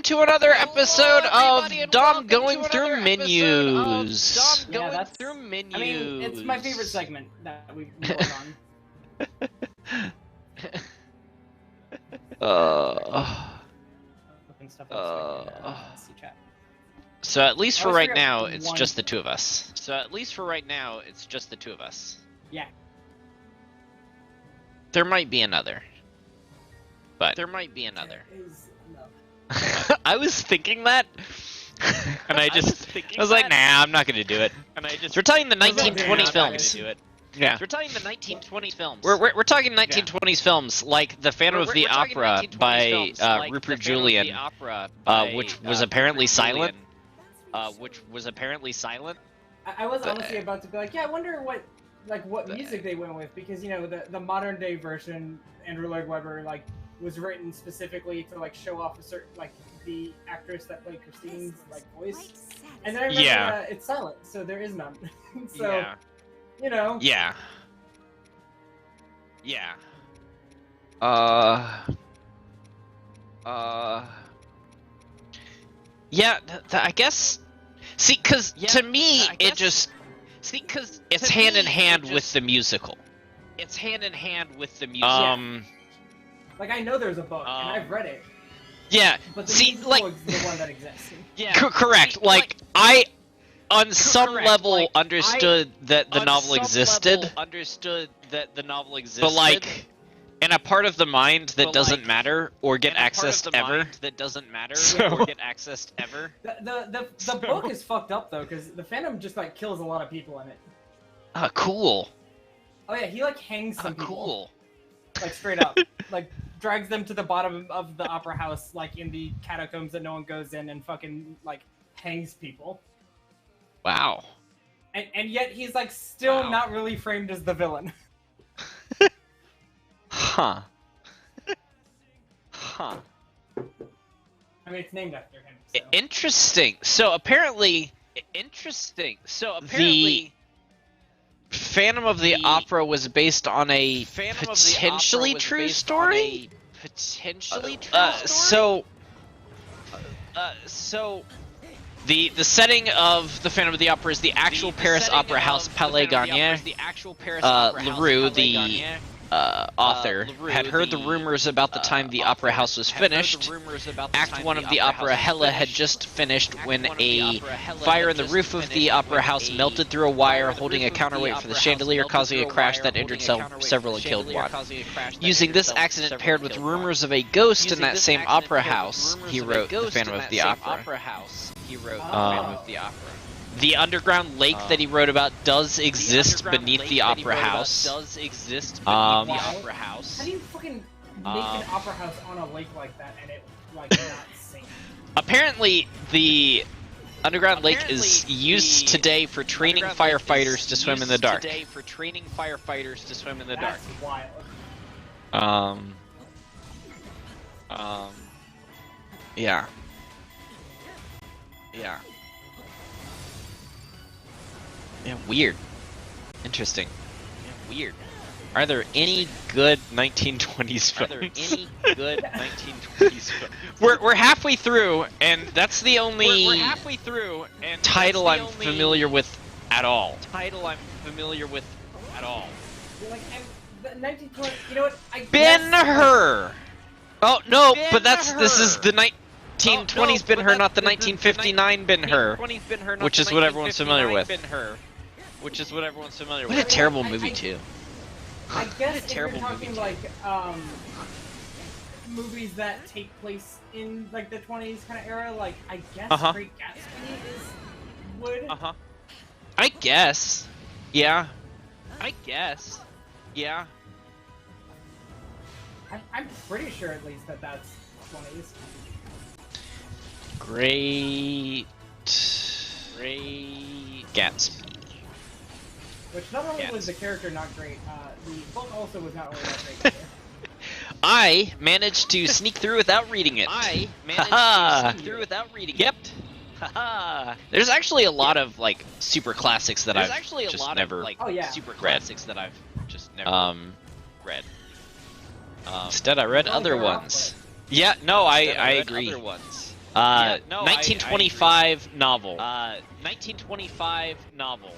to another episode of Dom going through menus. Yeah, that's through menus. I mean, it's my favorite segment that we work on. So at least for right now, it's just the two of us. Yeah. There might be another. But I was thinking that, and I was like, nah, I'm not gonna do it. We're talking the 1920 films. Yeah. We're talking the 1920s films. We're talking 1920s films, like The Phantom of the Opera by Rupert Julian, which was apparently silent. I was honestly about to be like, yeah, I wonder what music they went with, because you know the modern day version, Andrew Lloyd Webber was written specifically to show off a certain the actress that played Kristine's voice, and then I remember it's silent, so there is none. So you know. Yeah. I guess. See, because to me, it's hand in hand with the musical. I know there's a book, and I've read it. Yeah. But the musical is the one that exists. Correct. I, on some level, understood that the novel existed. But in a part of the mind that doesn't matter or get accessed ever. The book is fucked up though, because the Phantom just kills a lot of people in it. Cool. Oh yeah, he hangs some people. Cool. Straight up. Drags them to the bottom of the opera house, in the catacombs that no one goes in, and fucking hangs people. Wow. And yet he's still not really framed as the villain. Huh. I mean, it's named after him. So. Interesting. So apparently, the Phantom of the Opera was based on a potentially true story. So the setting of the Phantom of the Opera is the actual Paris Opera House, Palais Garnier. LaRue, the author, had heard the rumors about the time the opera house was finished. Act 1 of the opera Hella had just finished when a fire in the roof of the opera house melted through a wire holding a counterweight for the chandelier, causing a crash that injured several and killed one. Using this accident paired with rumors of a ghost in that same opera house, he wrote The Phantom of the Opera. The underground lake that he wrote about does exist beneath the opera house. How do you fucking make an opera house on a lake like that and it not sink? Apparently, the underground lake is used today for training firefighters to swim in the dark. That's wild. Yeah. Yeah, weird. Interesting. Are there any good 1920s films? We're halfway through, and that's the only title I'm familiar with at all. The 1920s, you know what? Ben-Hur! Oh, no, but this is the 1920s Ben-Hur, not the 1959 Ben-Hur, which is what everyone's familiar with. What a terrible movie, too. I guess if you're talking movies that take place in the 20s kind of era, I guess Great Gatsby would. I guess. Yeah. I'm pretty sure at least that's 20s. Great Gatsby. Which not only was the character not great, the book also was not really that great either. I managed to sneak through without reading it. Yep. There's actually a lot of super classics that I've just never read. Instead, I read other ones. Yeah, no, I agree. No, 1925 novel. 1925 novel.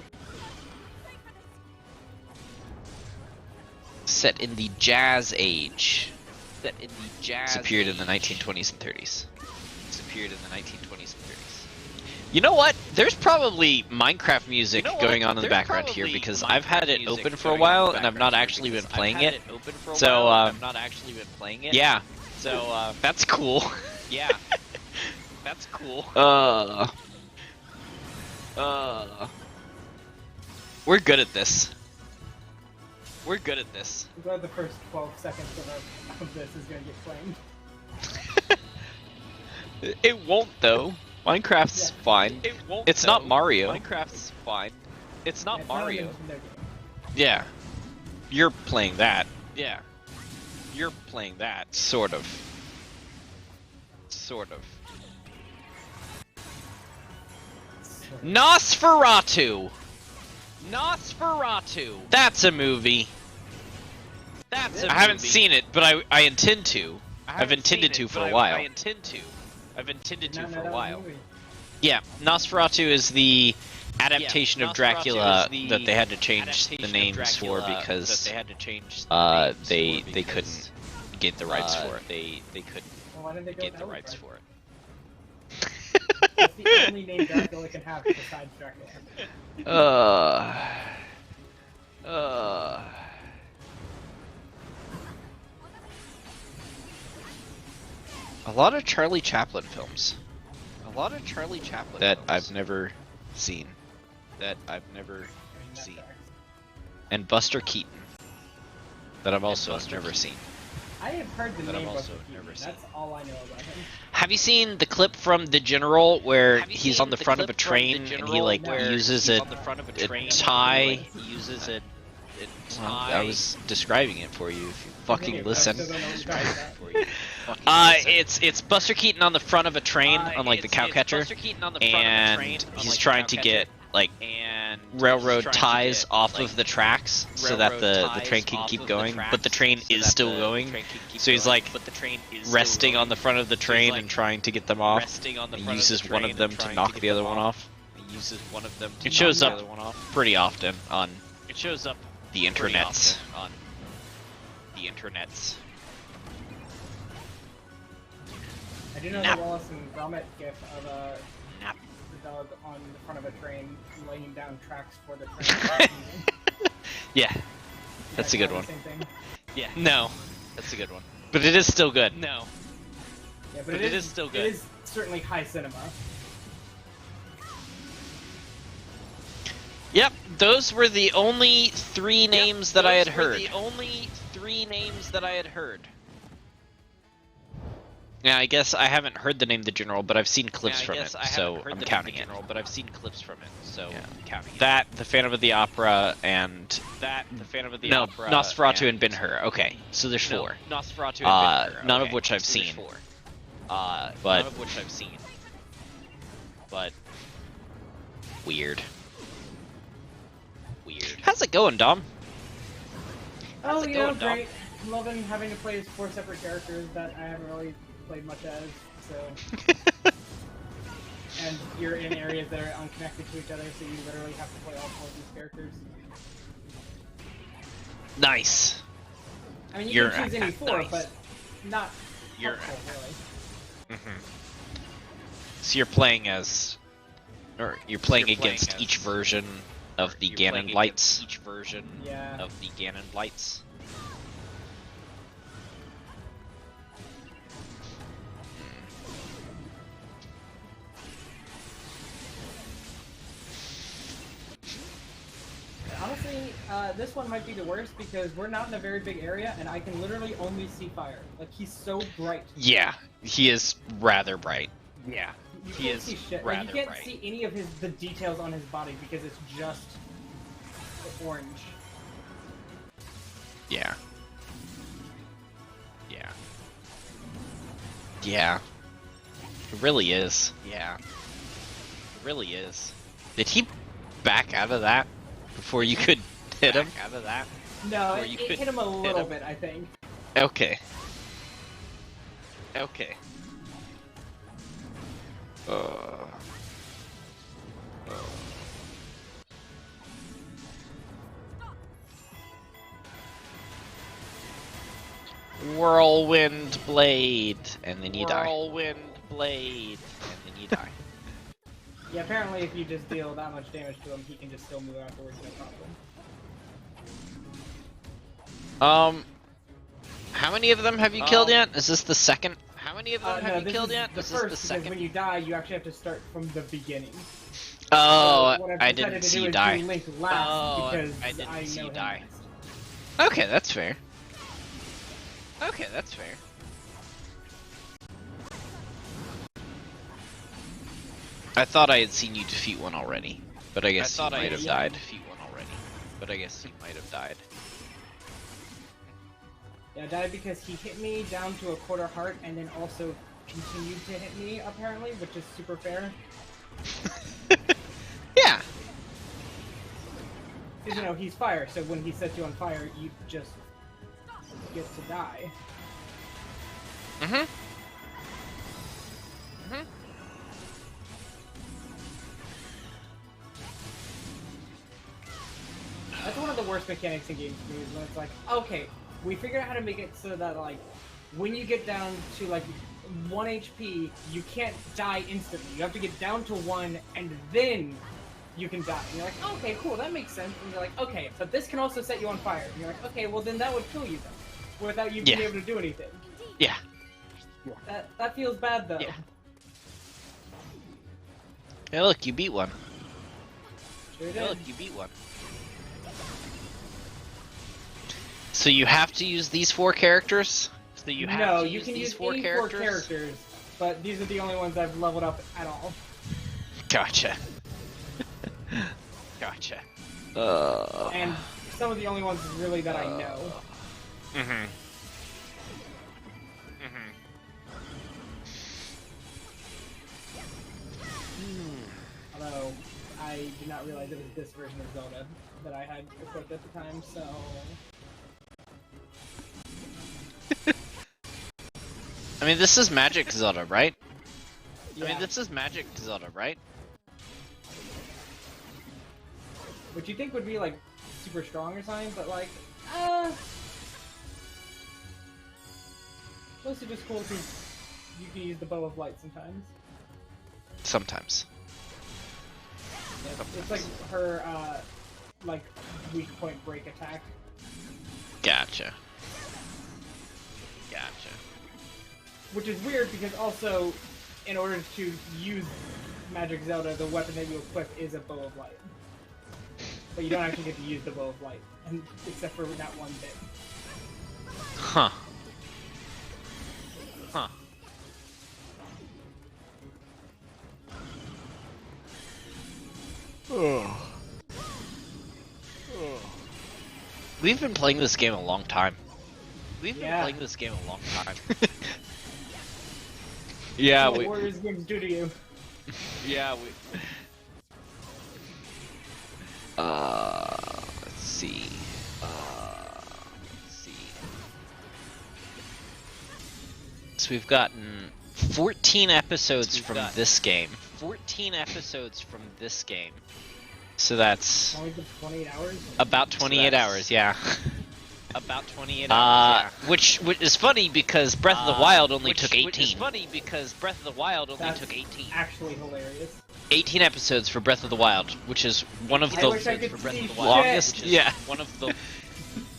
Set in the Jazz Age. Set in the Jazz Disappeared in the 1920s and 30s. Disappeared in the 1920s and 30s. You know what? There's probably Minecraft music going on in the background here because I've had it open for a while and I've not actually been playing it. So, yeah. So, that's cool. Yeah. That's cool. We're good at this. We're good at this. I'm glad the first 12 seconds of this is gonna get claimed. It won't though. Minecraft's fine. It won't. It's not Mario. Minecraft's fine. It's not Mario. Yeah. You're playing that. Yeah. You're playing that. Sort of. Sort of. Nosferatu! Nosferatu! That's a movie. That's a movie. I haven't seen it, but I intend to. I've intended to for a while. I intend to. I've intended to for a while. Yeah, Nosferatu is the adaptation of Dracula that they had to change the names for because they couldn't get the rights for it. They couldn't get the rights for it. That's the only name Dracula can have besides Dracula. A lot of Charlie Chaplin films. A lot of Charlie Chaplin that films. I've never seen. That I've never seen. And Buster Keaton. That I've also never seen. I have heard the name Buster Keaton. That's all I know about him. Have you seen the clip from The General where he's on the front of a train and he like uses a tie? He uses a tie. I was describing it for you. If you fucking listen. It's Buster Keaton on the front of a train on like the cowcatcher, and he's trying to get like railroad ties off of the tracks so that the train can keep going, but the train is still going. So he's like resting on the front of the train and trying to get them off. He uses one of them to knock the other one off. It shows up pretty often on the internets. I do know the Wallace and Gromit gif of the dog on the front of a train laying down tracks for the train. Yeah, that's a good one. Yeah, no, that's a good one. But it is still good. No. Yeah, but it is still good. It is certainly high cinema. Yep, those were the only three names that I had heard. Yeah, I guess I haven't heard the name The General, but I've seen clips from it, so I'm counting it. That, The Phantom of the Opera, and Nosferatu and Ben-Hur. Okay, so there's four. Nosferatu and Ben-Hur. None of which I've seen. But weird. How's it going, Dom? Oh, you know, great. I'm loving having to play as 4 separate characters that I haven't really played much as, so... And you're in areas that are unconnected to each other, so you literally have to play all 4 of these characters. Nice! I mean, you can choose any 4, but not helpful, really. So you're playing as... Or you're playing against each version of the Ganon lights? Honestly, this one might be the worst because we're not in a very big area and I can literally only see fire. Like, he's so bright. Yeah, he is rather bright. Yeah, he is rather bright. You can't see any of the details on his body because it's just orange. Yeah. Yeah. It really is. Yeah. It really is. Did he back out of that before you could hit him? No, it hit him a little bit, I think. Okay. Whirlwind blade, and then you die. Whirlwind blade, And then you die. Yeah, apparently if you just deal that much damage to him, he can just still move afterwards, no problem. How many of them have you killed yet? Is this the second? How many of them No, have you this killed is yet? the This is first, the because second. when you die, you actually have to start from the beginning. Oh, So what I've I decided didn't to see do you is die. do Link last Oh, because I didn't see know you him die. best. Okay, that's fair. Okay, that's fair. I thought I had seen you defeat one already, but I guess you might have died. Defeat one already, but I guess you might have died. Yeah, I died because he hit me down to a quarter heart and then also continued to hit me, apparently, which is super fair. Yeah. Because, you know, he's fire, so when he sets you on fire, you just get to die. Mm-hmm. Mm-hmm. That's one of the worst mechanics in games for me, is when it's like, okay, we figured out how to make it so that, like, when you get down to, like, 1 HP, you can't die instantly. You have to get down to 1, and then you can die. And you're like, okay, cool, that makes sense. And you're like, okay, but this can also set you on fire. And you're like, okay, well then that would kill you, though, without you being able to do anything. Yeah. That feels bad, though. Yeah. Hey, look, you beat one. Sure Hey, did. look, you beat one. So you have to use these 4 characters? So you have No, to you use can these use 4 any characters? 4 characters, but these are the only ones I've leveled up at all. Gotcha. Gotcha. And some of the only ones really that I know. Mm-hmm. Although, I did not realize it was this version of Zelda that I had equipped at the time, so... I mean, this is Magic Zelda, right? Yeah. I mean, this is Magic Zelda, right? Which you think would be, like, super strong or something, but, like, mostly just cool because you can use the Bow of Light sometimes. Sometimes. Yeah, it's like her, like, weak point break attack. Gotcha. Gotcha. Which is weird because also, in order to use Magic Zelda, the weapon that you equip is a Bow of Light. But you don't actually get to use the Bow of Light, and except for that one bit. Huh. Huh. We've been playing this game a long time. We've been playing this game a long time. Yeah, What Warriors games do to you. Yeah, we. Let's see. Let's see. So we've gotten 14 episodes from this game. 14 episodes from this game. So that's Only been 28 hours? about 28 hours, yeah. About 28 hours, yeah. Which is funny because Breath of the Wild only took 18. Which is funny because Breath of the Wild only took 18. Actually hilarious. 18 episodes for Breath of the Wild, which is one of I wish I could see shit. longest. Yeah, one of the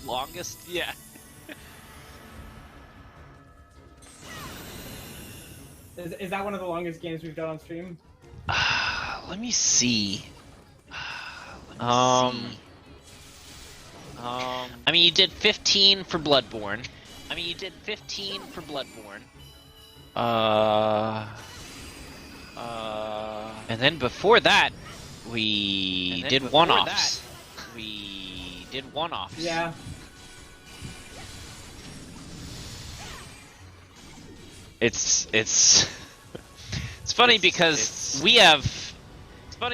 longest. Yeah. Is that one of the longest games we've done on stream? Let me see. I mean, you did 15 for Bloodborne. And then before that, we did one-offs. Yeah. It's funny because we have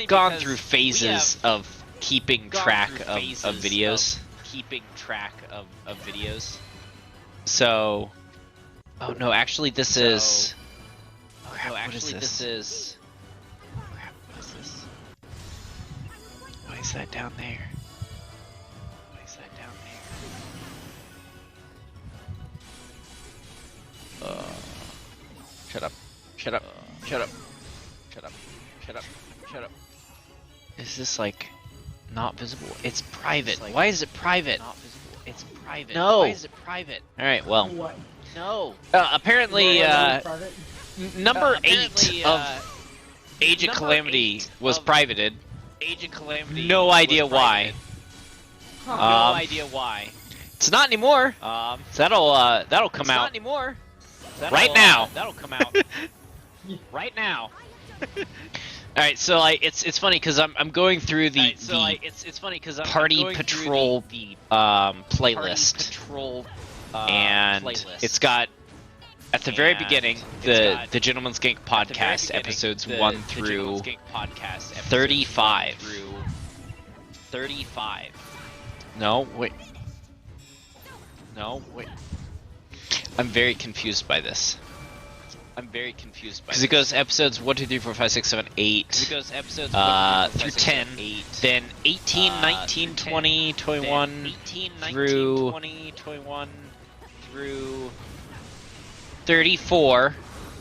gone through phases of keeping track of videos. So, oh no, actually this is crap, No, what actually, is this? this is. Crap, what is this? Why is that down there? Why is that down there? Shut up. Shut up. Shut up. Shut up. Shut up. Shut up. Is this like not visible? It's private. Like, why is it private? Not visible. It's private. No. Why is it private? All right. Well, What? No. apparently, Private? number 8 apparently, of Age of number Calamity 8 was of privated. Age of Calamity. No idea was why. Huh. No Um, idea why. It's not anymore. So So that'll come out Not anymore. right now. That'll come out. Right now. All right. So like, it's funny because I'm going through the Alright, so like, it's funny because I'm Party going Patrol through the playlist, Party Patrol and playlist. it's got at the very And beginning it's the Gentleman's Gank at the very podcast beginning, episodes the 1 Gentleman's through Gank podcast episodes 35. 1 through 35. No wait. I'm very confused by this. I'm very confused by Because it goes episodes 1, 2, 3, 4, 5, 6, 7, 8. It goes episodes Through 10, then 18, 19, 20, 21, 18, 19, through 20, 21, through 34,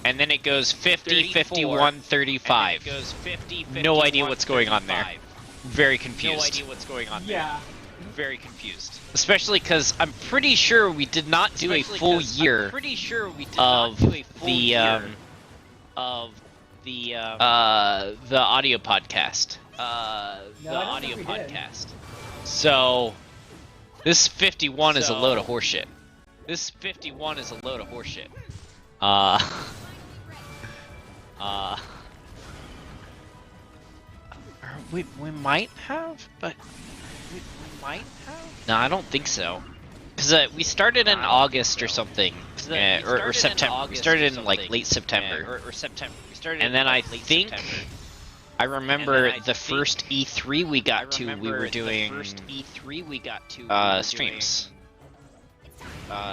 and then it goes 50, 34, 51, 35. and then it goes 50, 51, No idea what's going on there. 35. Very No confused. idea what's going on there. Yeah. Very confused. Especially because I'm pretty sure we did not do a Especially full 'cause year I'm pretty sure we did of not do a full the year of the audio podcast. the I don't audio think we did. podcast. So this 51 is a load of So- horseshit. This 51 is a load of horseshit. We might have, but We might have. no, I don't think so. Because we started in I don't August or think so. something, We or started in September. We August started or in like something. late September. Or September. We started And in then like I late think September. I remember And then I the think- first E3 we got to, we remember were doing the first E3 we got to. streams.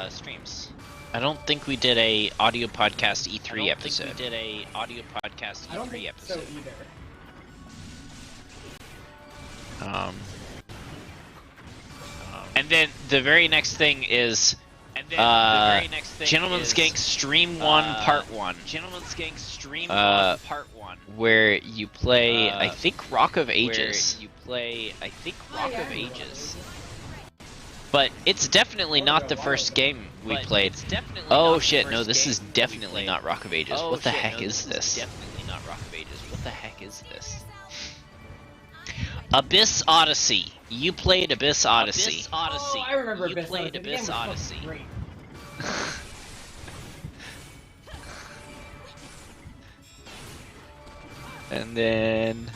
Streams. I don't think we did a audio podcast E3 I don't episode. think we did a audio podcast I don't E3 think so episode. either. And then the very next thing is And then the very next thing Gentleman's is, Gank Stream 1 Part 1, Gentleman's Gank Stream 1 Part 1. where you play, I Uh, think, Rock of Ages. Where you play, I think, Oh, Rock yeah, of I remember Ages. But it's definitely Oh, not yeah, the wow. first game we But played. it's definitely Oh not the shit, no, first this game is we definitely played. not Rock of Ages. Oh, What the shit, heck no, is this this? definitely not Rock of Ages. What the heck is this? Abyss Odyssey. You played Abyss Odyssey. Abyss Odyssey. Oh, I remember You Abyss played Odyssey. The game Abyss was fucking Odyssey. Great. And then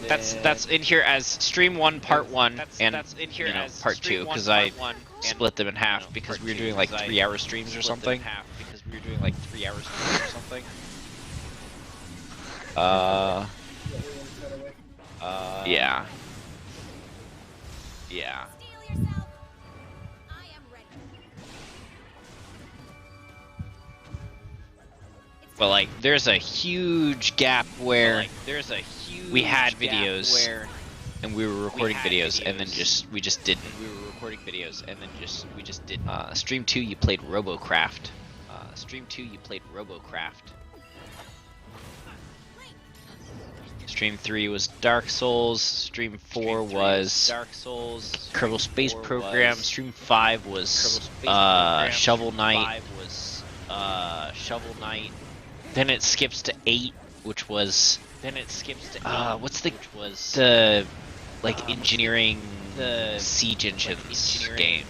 that's in here as Stream 1 Part 1 and that's in here as Part Stream 2 1, because I Part 1 and, split them in half because Part we were 2 doing like 'cause I 3-hour streams or split them in something. half because we were doing like 3-hour streams or something. Yeah. Yeah. But like, there's a huge gap where Like, there's a huge we had gap videos where and we were recording had videos and then videos. we just didn't. we were recording videos and then we just didn't. Stream 2 you played RoboCraft. Stream 2 you played RoboCraft. Stream 3 was Dark Souls. Stream 4 Stream 3 was Dark Souls. Kerbal Space 4 Program. was Stream 5 Kerbal was Space Program. Shovel Stream Knight. 5 was Shovel Knight. Then it skips to 8, which was Then it skips to 8, what's the which was the like engineering the siege engines engineering game.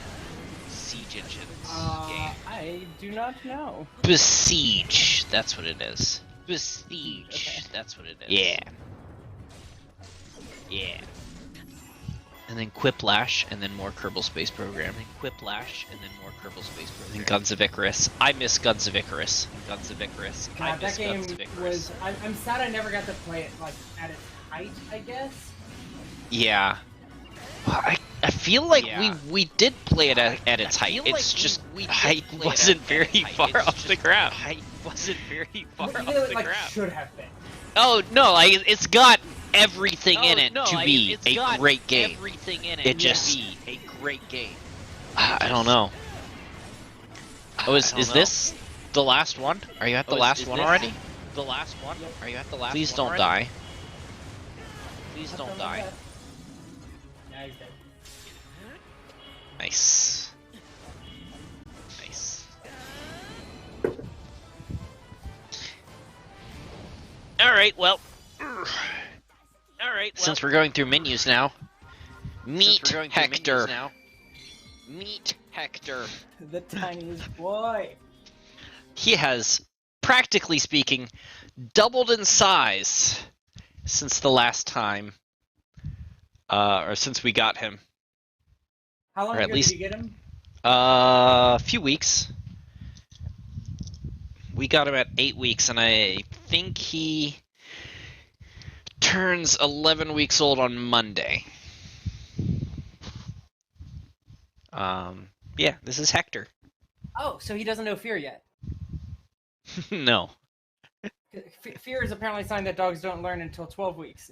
Siege Engines game. I do not know. Besiege. That's what it is. Besiege. Okay. That's what it is. Yeah. Yeah. And then Quiplash, and then more Kerbal Space Program. And then Quiplash, and then more Kerbal Space And Program. then Guns of Icarus. I miss Guns of Icarus. Guns of Icarus. I God, miss that game Guns of Icarus. was. I'm sad I never got to play it like at its height. I guess. Yeah. I feel like Yeah. we did play it at its I height. feel like It's just we did height play it wasn't at very its height. far It's off the just ground. Height wasn't very far Even off though it the like ground. should have been. Oh no, like it's got everything in it no, to like, be it's a got great game. Everything in It to just- be a great game. I don't know. Oh, I is don't know. this the last one? Are you at the last is one this already? The last one? Yep. Are you at the last Please one don't already? die. Please That's don't not die. bad. Nah, he's dead. Nice. Nice. Alright, well. Since we're going through menus now. Meet Hector. Meet Hector. The tiniest boy. He has, practically speaking, doubled in size since the last time. Or since we got him. How long Or at ago least- did you get him? A few weeks. We got him at 8 weeks, and I think he turns 11 weeks old on Monday. Yeah, this is Hector. Oh, so he doesn't know fear yet. No. Fear is apparently a sign that dogs don't learn until 12 weeks.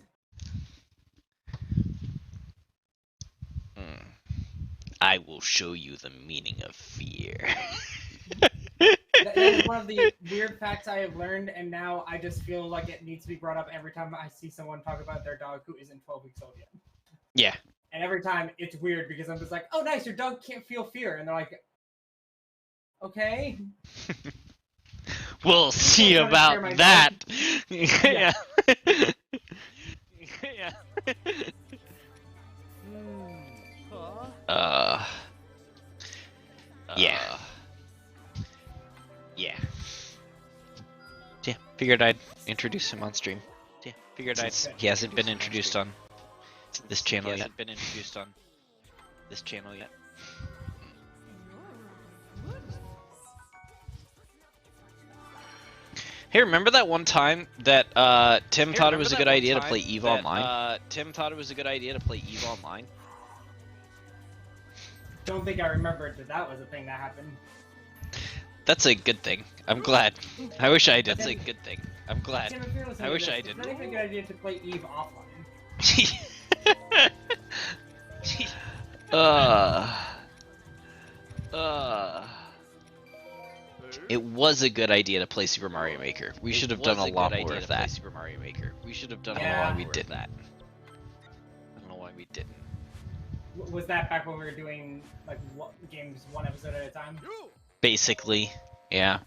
I will show you the meaning of fear. That is one of the weird facts I have learned, and now I just feel like it needs to be brought up every time I see someone talk about their dog who isn't 12 weeks old yet. Yeah. And every time it's weird because I'm just like, oh, nice, your dog can't feel fear. And they're like, okay. We'll see I'm trying to share about my that. Yeah. Yeah. Yeah. Yeah. Yeah. Figured I'd introduce him on stream. Yeah. Figured Since he hasn't been introduced on this channel He yet. hasn't been introduced on this channel yet. Hey, remember that one time that Tim thought it was a good idea to play EVE Online? Tim thought it was a good idea to play EVE Online. Don't think I remembered that was a thing that happened. That's a good thing. I'm glad. I wish I did. That's a good thing. I'm glad. Tim, if you're listening I to wish this, I it's didn't. not even a good idea to play Eve offline. It was a good idea to play Super Mario Maker. We should have done a lot more of that. Super Mario Maker. We should have done I don't know Yeah. why we did that. I don't know why we didn't. Was that back when we were doing like games one episode at a time? Basically, yeah.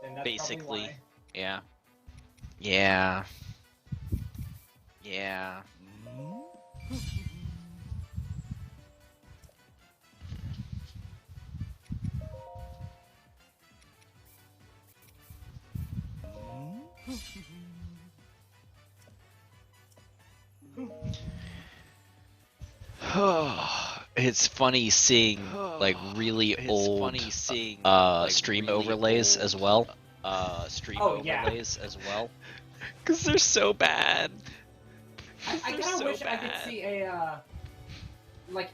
Then that's Basically. probably Yeah. Yeah. Yeah. It's funny seeing like really old stream overlays as well. Stream Oh, yeah. overlays as well. Cause they're so bad. I They're kind of so wish I could bad. see a like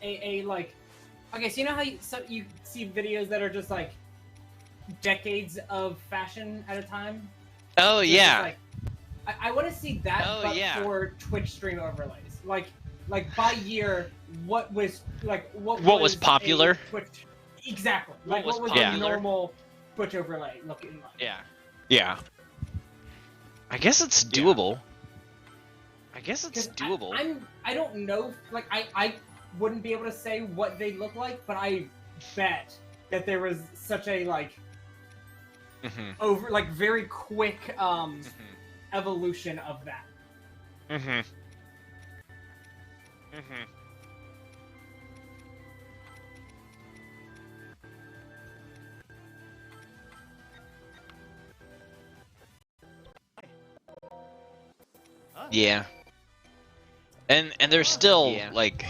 a like okay, so you know how you see videos that are just like decades of fashion at a time? Oh So it's yeah. just, like, I want to see that, Oh, but yeah. for Twitch stream overlays. Like by year, what was was a popular? Twitch, exactly. What Like was what was popular? a normal Twitch overlay looking like? Yeah. Yeah. I guess it's Yeah. doable. I guess it's 'Cause doable. I don't know. Like I wouldn't be able to say what they look like, but I bet that there was such a like Mm-hmm. very quick evolution of that. Mm-hmm. Mm-hmm. Yeah. And there's still Yeah. like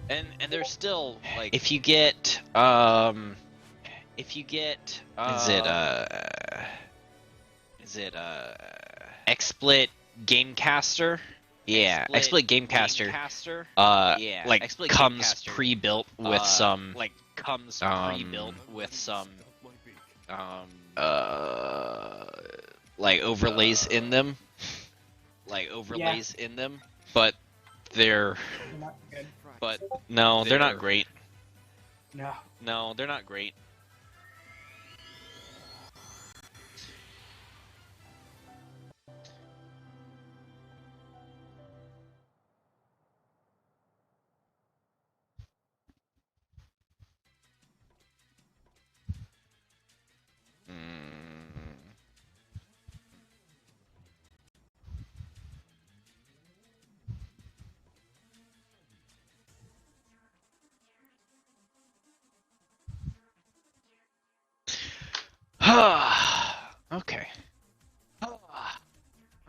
And there's still like if you get if you get is it XSplit Gamecaster? Yeah, XSplit Gamecaster Gamecaster yeah, like XSplit comes Gamecaster, pre-built with some like comes um, pre-built with some like overlays in them, but they're not good. no, they're not great. No. They're not great.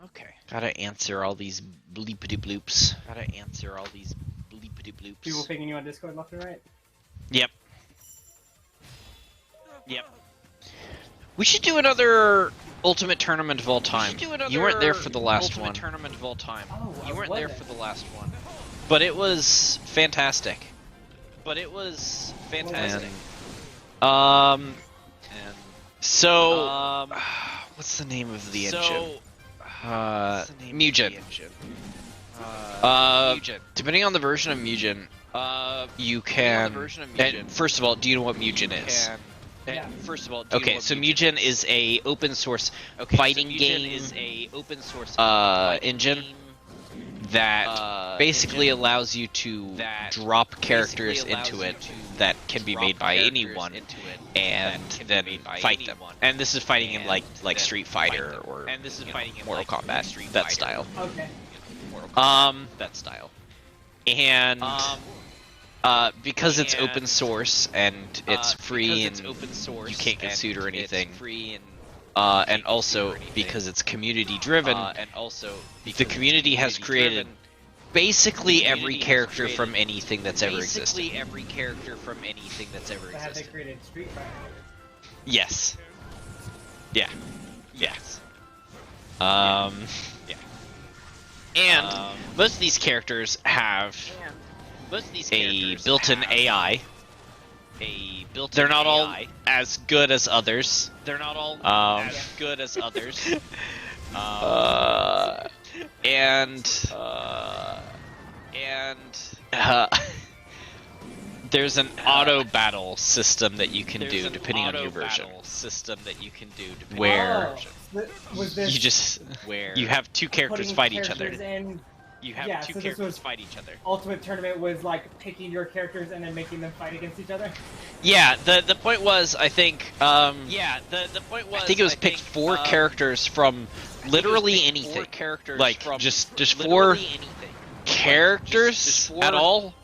Okay. Gotta answer all these bleepity bloops. People picking you on Discord left and right. Yep. We should do another Ultimate Tournament of all time. You weren't there for the last one. Oh, You weren't there for the last one. But it was fantastic. And, so, what's the name of the engine? Mugen. Depending on the version of Mugen, you can. And first of all, do you know what Mugen is? Yeah. Okay, so Mugen is a open source fighting game engine that basically allows you to drop characters into it that can be made by anyone and then fight them. And this is fighting in like Street Fighter or Mortal Kombat, that style. Okay. And because it's open source and it's free and you can't get sued or anything, and also because it's community driven, the community has created basically every character from anything that's ever existed. Have they created Street Fighter? Yes. Yeah. And most of these characters have a built-in AI. They're not all as good as others. There's an auto battle system that you can do depending on your version. Where Was this you have two characters putting fight each other. characters in? Ultimate Tournament was like picking your characters and then making them fight against each other. Yeah, the point was I think I think it was pick four characters from literally anything. Like just four characters at all.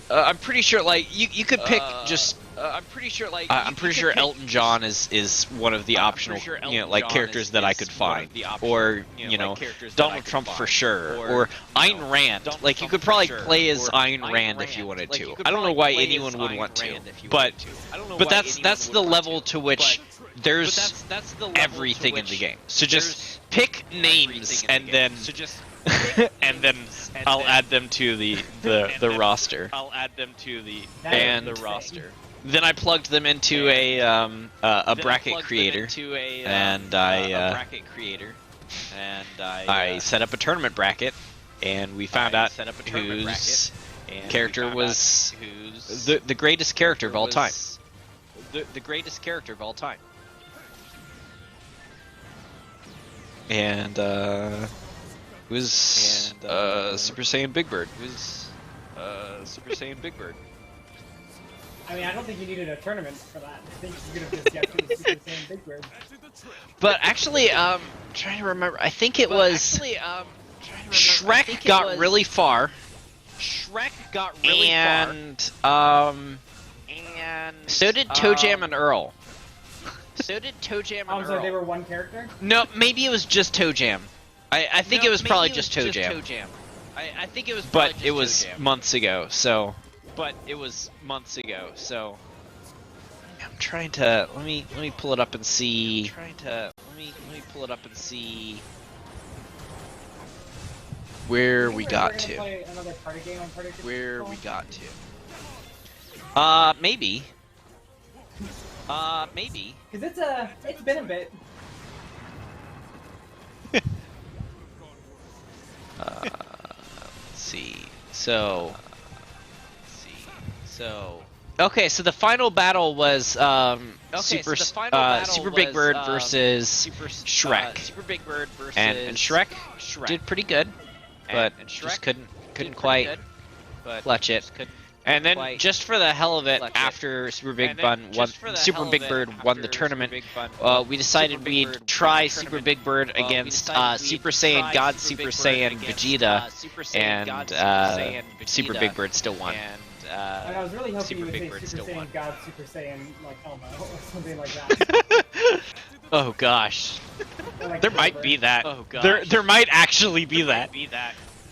I'm pretty sure like you could pick just. I'm pretty sure Elton John is one of the optional characters that I could find, or Donald Trump for sure, or Ayn Rand. Like you could probably play as Ayn Rand if you wanted to. I don't know why anyone would want to, but that's the level to which there's everything in the game. So just pick names and then I'll add them to the roster. Then I plugged them into a bracket creator, and I set up a tournament bracket, and we found out whose character was the greatest character of all time. And it was Super Saiyan Big Bird. I mean, I don't think you needed a tournament for that. I think you could have just got to the Super Saiyan Big Bird. But actually, trying to remember, I think it was Shrek got really far. And so did Toe Jam and Earl. Oh, so they were one character? No, maybe it was just Toe Jam. I think it was probably just Toe Jam. But it was months ago, so. I'm trying to let me pull it up and see. Where we got to. Play another party game on Party Maybe. Maybe. Because it's been a bit. Let's see. So. Okay, so the final battle was Super Big Bird versus Shrek. Super Big Bird versus And Shrek did pretty good, but just couldn't quite clutch it. And then just for the hell of it, after Super Big Bird won the tournament, we decided we'd try Super Big Bird against Super Saiyan God Super Saiyan Vegeta, and Super Big Bird still won. And I was really hoping you would say Super Saiyan God, Super Saiyan, like Elmo, or something like that. Oh gosh. Like There might be that. Oh gosh. There might actually be that.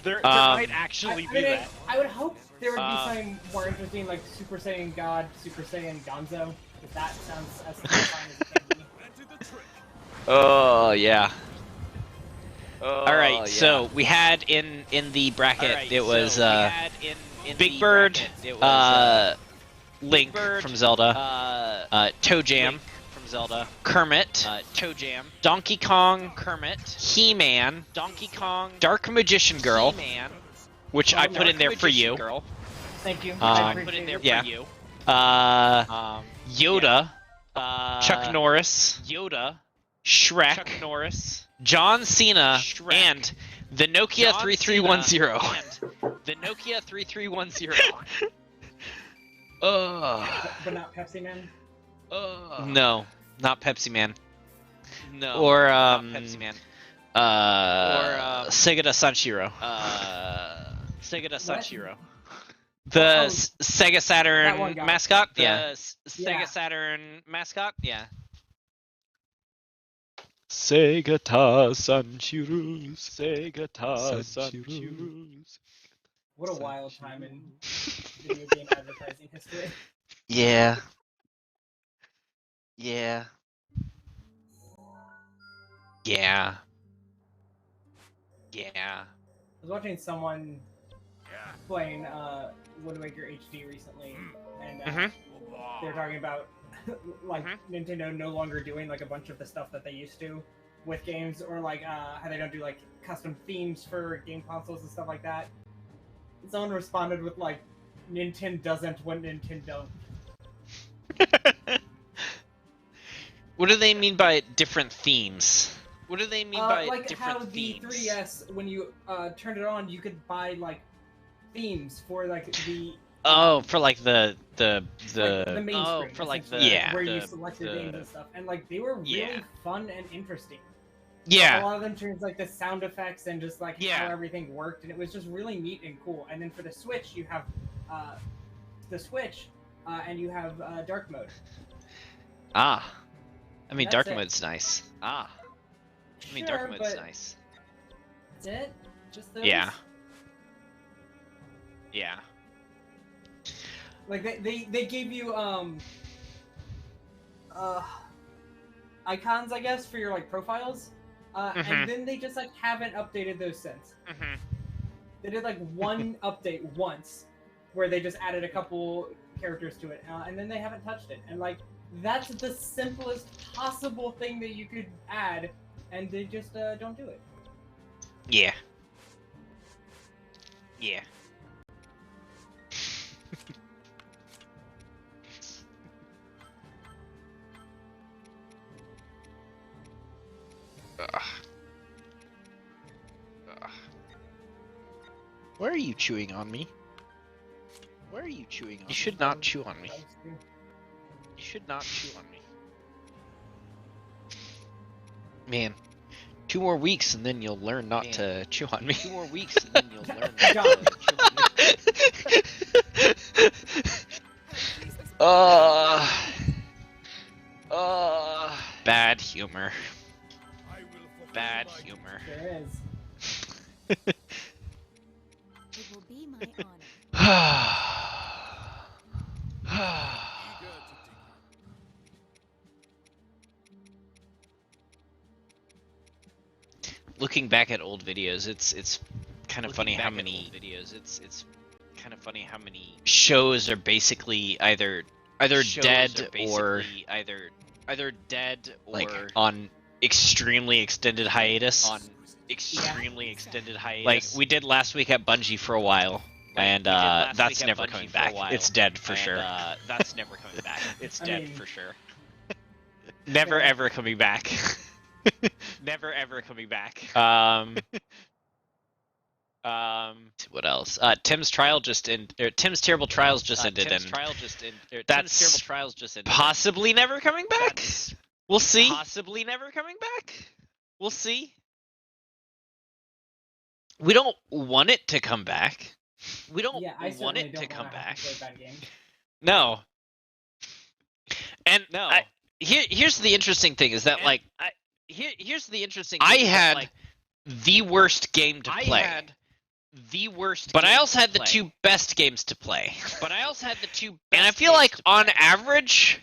There might I mean, I would hope there would be something more interesting, like Super Saiyan God, Super Saiyan Gonzo, if that sounds as satisfying as it can be. Oh yeah. Alright, so we had in the bracket, it was Big Bird, Link from Zelda, Toe Jam from Zelda, Kermit, Donkey Kong, He-Man, Dark Magician Girl, which I put in there for you. Thank you. I appreciate it. Yeah. Yoda, Chuck Norris, Shrek, John Cena, and the Nokia 3310. But not Pepsi Man? No, not Pepsi Man. Or not Pepsi Man. Sega Sanshiro. The Sega Saturn mascot? Yeah. Sega Saturn mascot? Yeah. Sega Sanshiro. What a wild time in video game advertising history. Yeah. I was watching someone playing Wind Waker HD recently, and they were talking about like Nintendo no longer doing like a bunch of the stuff that they used to with games, or like how they don't do like custom themes for game consoles and stuff like that. And someone responded with like, "Nintendo doesn't when Nintendo don't." What do they mean by different themes? Like how the 3DS, when you turned it on, you could buy like themes for like the for like the main screen, for like the where you select your games and stuff, and like they were really fun and interesting. Yeah. A lot of them changed like the sound effects and just like how everything worked, and it was just really neat and cool. And then for the Switch, you have and you have dark mode. I mean, That's dark it. mode's nice. Sure, dark mode's but nice. That's it. Just those. Yeah. Like they gave you icons, I guess, for your like profiles, and then they just like haven't updated those since. They did like one update once, where they just added a couple characters to it, and then they haven't touched it. And like that's the simplest possible thing that you could add, and they just don't do it. Yeah. Why are you chewing on me? You should not chew on me. Man, 2 more weeks and then you'll learn not to chew on me. Bad humor. There is. It will be my honor. Looking back at old videos, it's kind of funny how many shows are basically either either shows dead are or basically either dead or like on extremely extended hiatus. Like we did last week at Bungie for a while, and that's never coming back. It's dead for sure. That's never coming back. It's I dead mean- for sure. Never Yeah. ever coming back. Never ever coming back. What else? Tim's trial just Tim's terrible trials just ended, Tim's and trial just that's Tim's terrible trials just ended. possibly never coming back. We'll see. Possibly never coming back. We'll see. We don't want it to come back. We don't Yeah, I want certainly it to don't come wanna have back. to play that game. No. And No. here's the interesting thing is that like Here's the interesting I thing is that, had like, the worst game to play. I had the worst But I game also to had the play. two best games to play. But I also had the two best And I feel games like to on play. average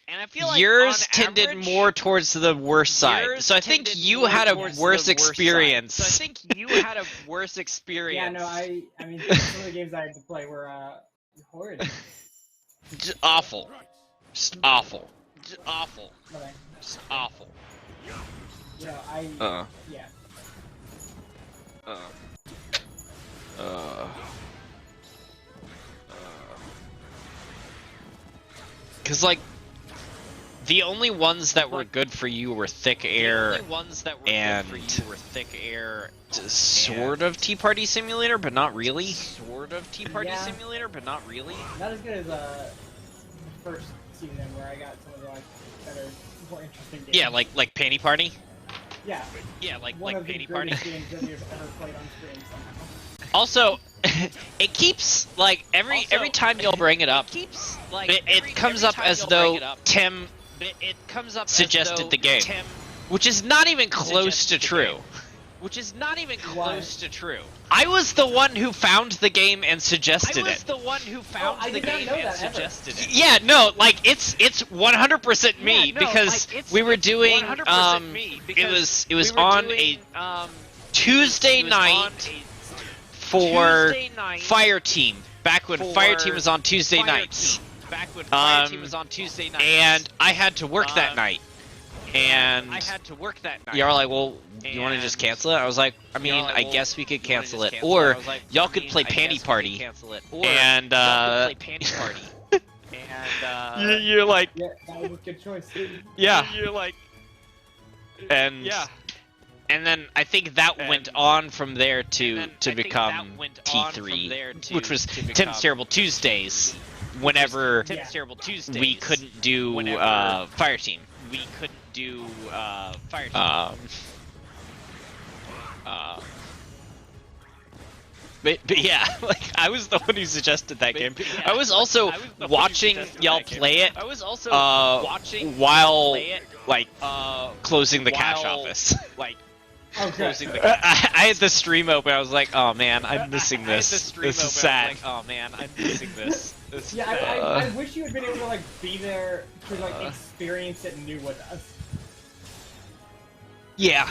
And I feel like yours on tended average, more towards the worst side. yours So I think tended you more had a towards the worse worst side. experience. So I think you had a worse experience. Yeah, no, I mean, some of the games I had to play were horrid. Just awful. Just awful. Just awful. But I, Just awful. you know, I yeah. Because like the only ones that were good for you were Thick Air, The only ones that were and good for you were Thick Air, sort of Tea Party Simulator, but not really. sort of Tea Party Yeah. Simulator, but not really. Not as good as the first season where I got some of the like better, more interesting games. Yeah, like Panty Party. yeah, Yeah, like one of the Panty Party. greatest games that we've ever played on screen somehow. Also, it keeps like every time you'll bring it up, Keeps like it comes every up time as you'll though bring it up, Tim it comes up suggested as though the game. Tim, which is not even close to suggested the true. game. Which is not even Why? close to true. I was the one who found the game and suggested I was it. the one who found I the did not game know and that ever. suggested it. Yeah, no, like it's 100% me Yeah, no, because like, it's- we were it's doing 100% me it because was we were on doing, a Tuesday it was on night a for Tuesday night Fire Team back when for Fire Team was on Tuesday Fire nights. Team, back when Fire Team Um, was on Tuesday nights. And I had to work that night. And I had to work that night. y'all are like, well, you want to just And cancel it? I was like, I mean, y'all are like, I well, guess we could you wanna cancel just it, cancel or I was like, y'all I could mean, play I guess Panty we could Party. cancel it, or And y'all could play Panty Party. And you're like, Yeah, that was a good choice. yeah, you're like, and yeah. and then I think that went And- on from there And to then I think become that went on from T3, there to- which was to become Tim's Terrible Tuesdays. Whenever Tim's Yeah. Terrible Tuesdays. we couldn't do Whenever- Fire Team. We couldn't do Fire Team. But yeah, like I was the one who suggested that game. But yeah, I was also I was the one who watching suggested y'all that game. play it I was also watching while play it, like closing the cash while- office. like Oh, good. closing the. I had the stream open. I was like, oh man, I'm missing I had this. the stream This is open, sad. I was like, oh man, I'm missing this. This is Yeah, sad. I wish you had been able to like be there to like experience it new with us. Yeah.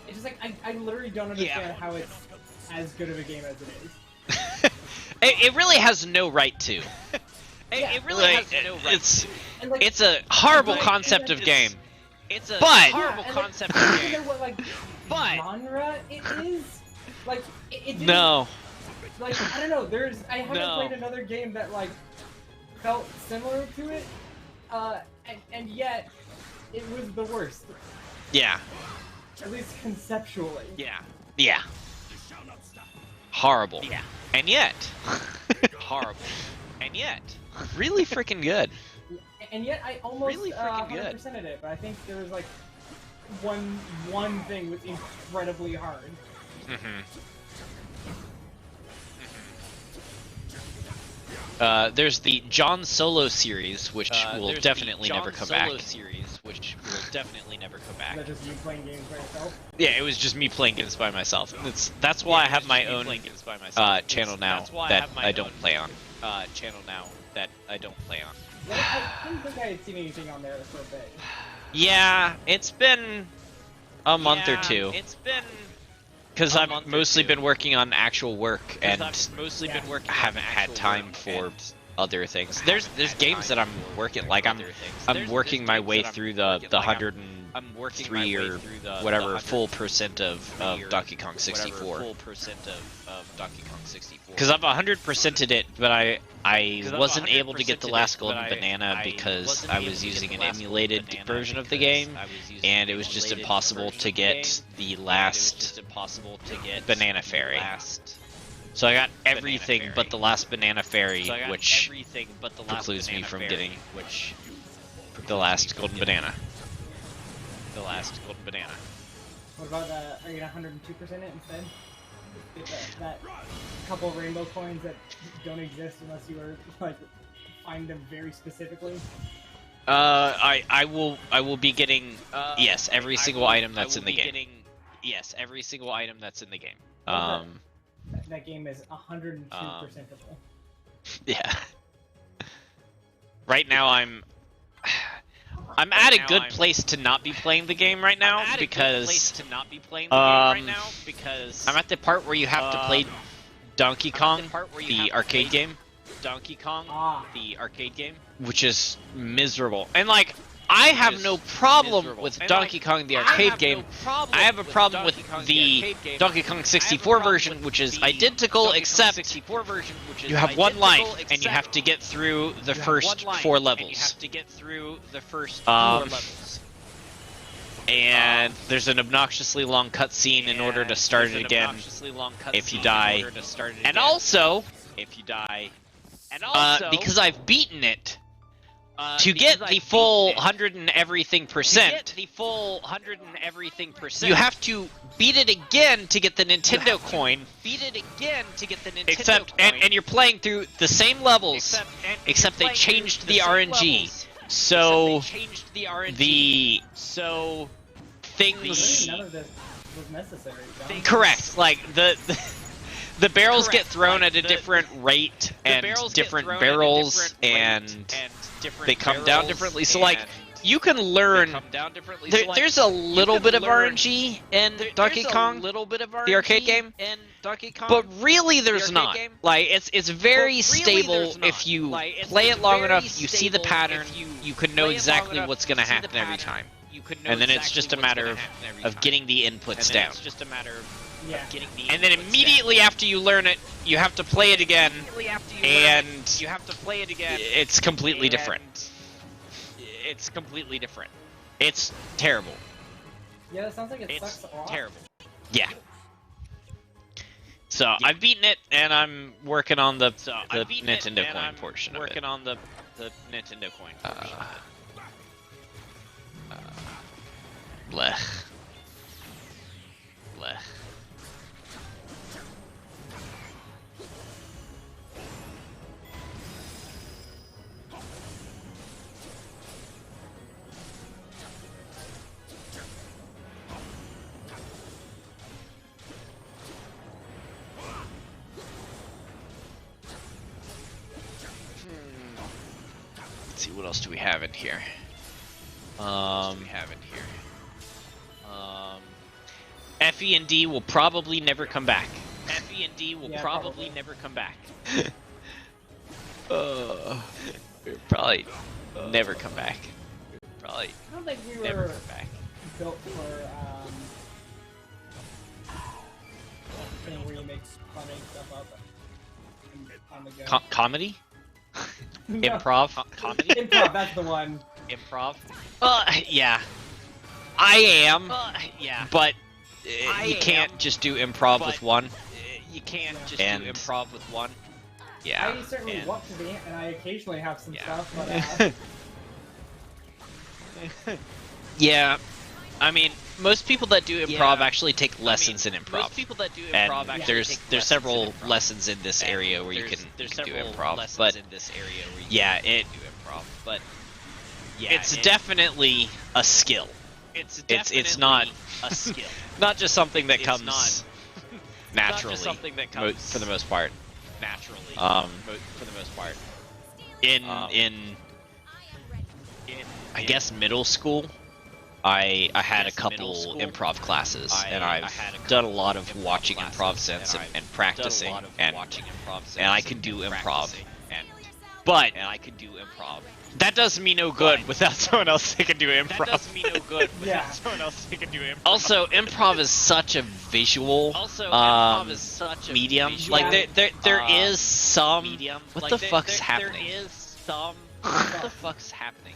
It's just like I literally don't understand how it's as good of a game as it is. It really has no right to. It really Like, has no right. it's And like, it's a horrible like, concept and of it's- game. It's a But- horrible and, concept like, of I don't game. know what like But- genre it is. Like it didn't, No. Like I don't know. I haven't No. played another game that like felt similar to it, and yet it was the worst. Yeah. At least conceptually. Yeah. Yeah. Horrible. Yeah. And yet, Horrible. And yet. really freaking good. And yet I almost Really freaking good. 100%ed it, but I think there was like one thing was incredibly hard. There's the John Solo series, which will There's definitely the never John come Solo back. series, which will definitely never come Is back. that just you playing games by yourself? Yeah, it was just me playing games by myself. That's why I have my own channel now That's why that my I own, don't play on. Channel now that I don't play on. Yeah, I didn't think I had seen anything on there for a bit. Yeah, it's been a month or Yeah, two. It's been Because a I've month or mostly two. been working on actual work, and I've mostly Yeah. been working. I haven't on had actual time work, for and other things. There's games that I'm working, like I'm working my way through the 103 or whatever full percent of Donkey Kong 64. Because I've 100%ed it, but I wasn't able to get the last golden banana because I was using an emulated version of the game, and it was just impossible to get the last banana fairy. So I got everything but the last banana fairy, which precludes me from getting the last golden banana. What about are you 102% it instead? Get that couple rainbow coins that don't exist unless you were like find them very specifically. I will be getting yes, every single item that's in the game. Yes, every single item that's in the game. That game is 102%able. Yeah. Right now I'm at a good place to not be playing the game right now because I'm at the part where you have to play Donkey Kong, the arcade game. Which is miserable. And like, I have no problem with Donkey Kong the arcade game. I have a problem with the Donkey Kong 64 version, which is identical, except you have one life and you have to get through the first 4 levels. And there's an obnoxiously long cutscene in order to start it again if you die. And also, because I've beaten it, to get the full 100 and everything percent, you have to beat it again to get the Nintendo coin. Except, and you're playing through the same levels, except they changed the RNG. So things. None of this was necessary. Correct. Like the barrels get thrown at a different rate, and different barrels, and they come down differently. So like, you can learn. There's a little bit of RNG in Donkey Kong, the arcade game, but really there's not. Like, it's very stable. If you play it long enough, you see the pattern, you can know exactly what's gonna happen every time. And then it's just a matter of getting the inputs down. Yeah. And then immediately after you learn it, you have to play it again, and it's completely different. It's terrible. Yeah, that sounds like it sucks a lot. Yeah. So I've beaten it, and I'm working on the Nintendo coin portion of it. Blech. Let's see, what else do we have in here? Fe and D will probably never come back. Probably. Probably never come back. I don't think we were built for thing where you make funny stuff up on the go. Comedy? No. Improv? Comedy? Improv, that's the one. Yeah. I am. But you can't just do improv with one. Yeah. I certainly want to be, and I occasionally have some stuff, but Yeah. I mean, most people that do improv actually take lessons in improv. And there's several lessons in this area where you can do improv. But yeah, it's definitely a skill. It's not a skill. Not just something that comes naturally for the most part. In I guess middle school, I had a couple improv classes, and I've done a lot of watching improv since and practicing, and I can do improv. But and I could do improv. that does me no good without someone else that can do improv. That does me no good without Yeah. someone else that can do improv. Also, improv is such a visual improv is such a medium. visual, Like there is some medium. What Like, the there- fuck's there- happening? There is some. What the fuck's happening?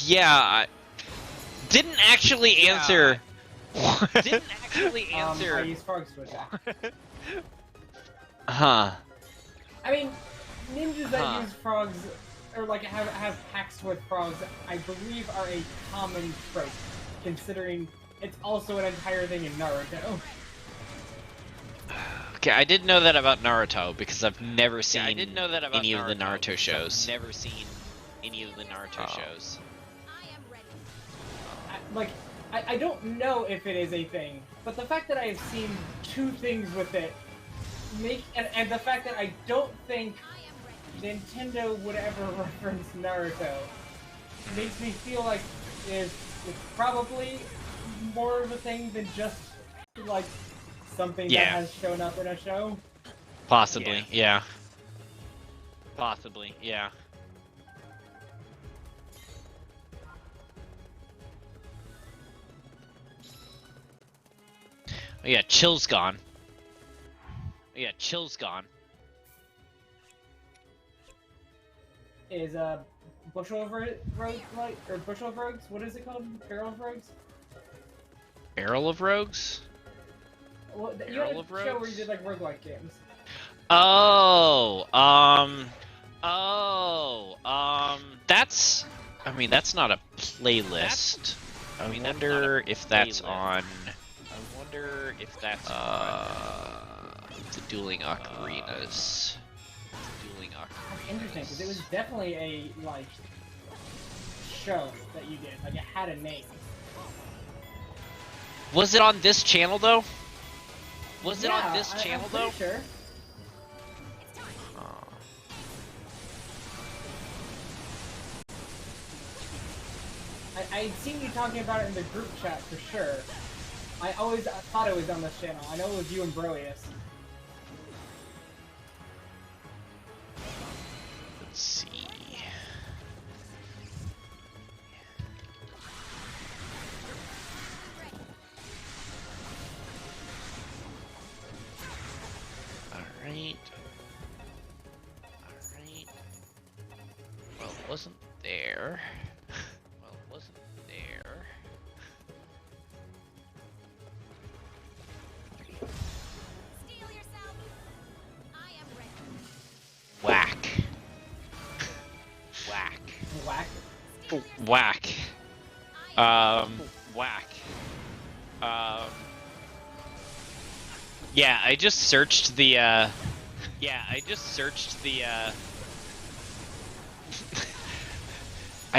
Yeah, didn't actually answer. Didn't actually I answer. use frogs to attack. Huh. I mean, ninjas that Huh. use frogs, or like have pacts with frogs, I believe are a common trope, considering it's also an entire thing in Naruto. Okay, I didn't know that about Naruto because I've never seen I didn't know that about any of the Naruto because shows. I've never seen any of the Naruto shows. I don't know if it is a thing, but the fact that I have seen two things with it, and the fact that I don't think Nintendo would ever reference Naruto, makes me feel like it's probably more of a thing than just like something that has shown up in a show. Possibly, yeah. Possibly, yeah. Oh yeah, Chill's gone. Oh yeah, Chill's gone. Is bushel of rogues like, or bushel of rogues? What is it called? Barrel of rogues? Barrel of Rogues? Well, you had a Barrel of show where Rogues? you did like roguelike games. Oh, that's, I mean, that's not a playlist. I wonder if that's on, the Dueling Ocarinas. That's interesting, because it was definitely a, like, show that you did. Like, it had a name. Was it on this channel, though? Was it Yeah, on this channel, I'm though? pretty sure. I'd seen you talking about it in the group chat for sure. I always thought it was on this channel. I know it was you and Broius. Let's see. Alright. Alright. Well, it wasn't there. Well, it wasn't there. Steel yourself. I am ready. Whack. Whack. Whack. Whack. Whack. Yeah, I just searched the, I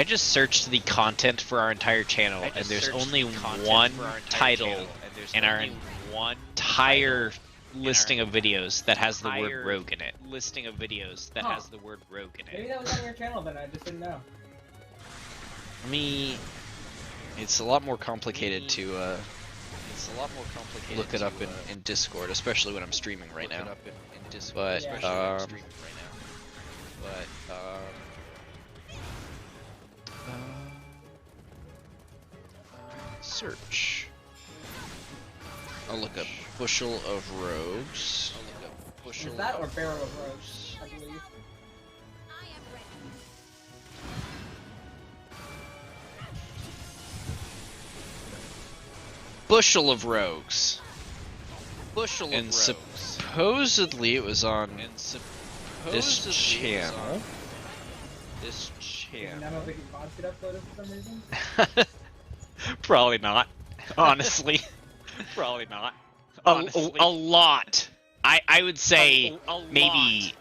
just searched the content for our entire channel, and there's only one title in our entire listing of videos that has the word rogue in it. Huh. Maybe that was on your channel then, I just didn't know. I mean, it's a lot more complicated to look it up in Discord, especially when I'm streaming right now. But search. I'll look up bushel of rogues. Is that or barrel of rogues, I believe. I am ready. Bushel of rogues. And supposedly it was on this channel. None of the VODs get uploaded for some reason? Probably not. Honestly. Probably not. A lot. I would say maybe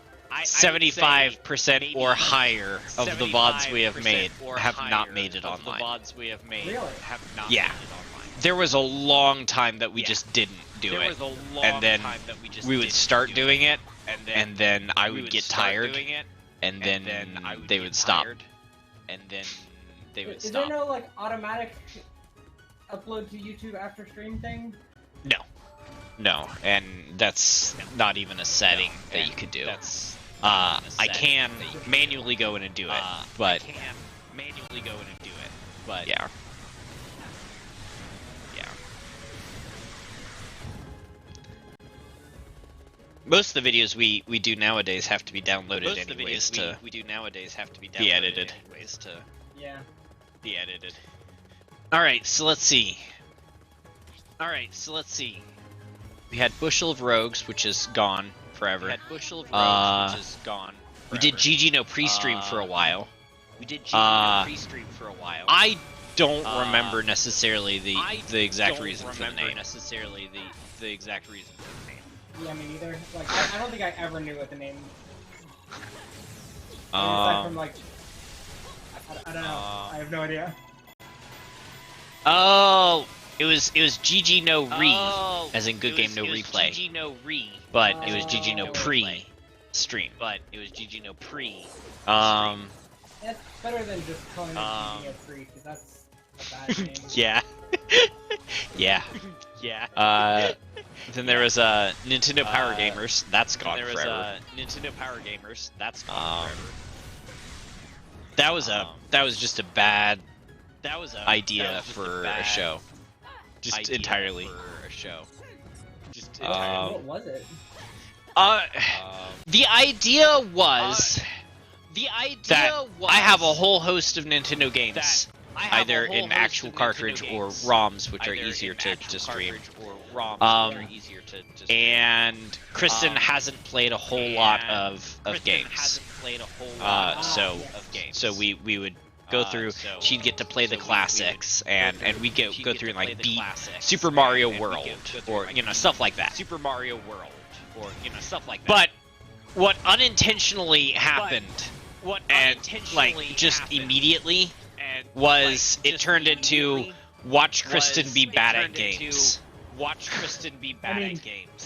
75% or higher of the VODs we have made have not made it online. Really? Yeah. There was a long time that we just didn't do it. And then we would start doing it, and then I would get tired, and then they would stop. And then they would Is stop. there no like automatic upload to YouTube after stream thing? No, and that's not even a setting that you could do. I can manually go in and do it, but yeah. Most of the videos we do nowadays have to be downloaded anyways to be edited. Yeah. All right, so let's see. We had Bushel of Rogues, which is gone forever. We did GG No pre-stream for a while. I don't remember necessarily the exact reason for the name. Yeah, me neither. Like, I don't think I ever knew what the name. Aside from like, I don't know. I have no idea. Oh, it was GG No Re, as in Good Game No Replay. But it was GG No pre-stream. That's better than just calling it GG free, because that's a bad name. Yeah. Then there was Nintendo Power Gamers. That's gone forever. That was just a bad idea for a show. Just entirely. What was it? The idea was that I have a whole host of Nintendo games, either in actual cartridge or ROMs, which are easier to stream. And Kristin hasn't played a whole lot of games. So we would go through. She'd get to play the classics, and we go through and like beat Super Mario World, or stuff like that. But what unintentionally happened, just immediately, was it turned into watch Kristin be bad at games.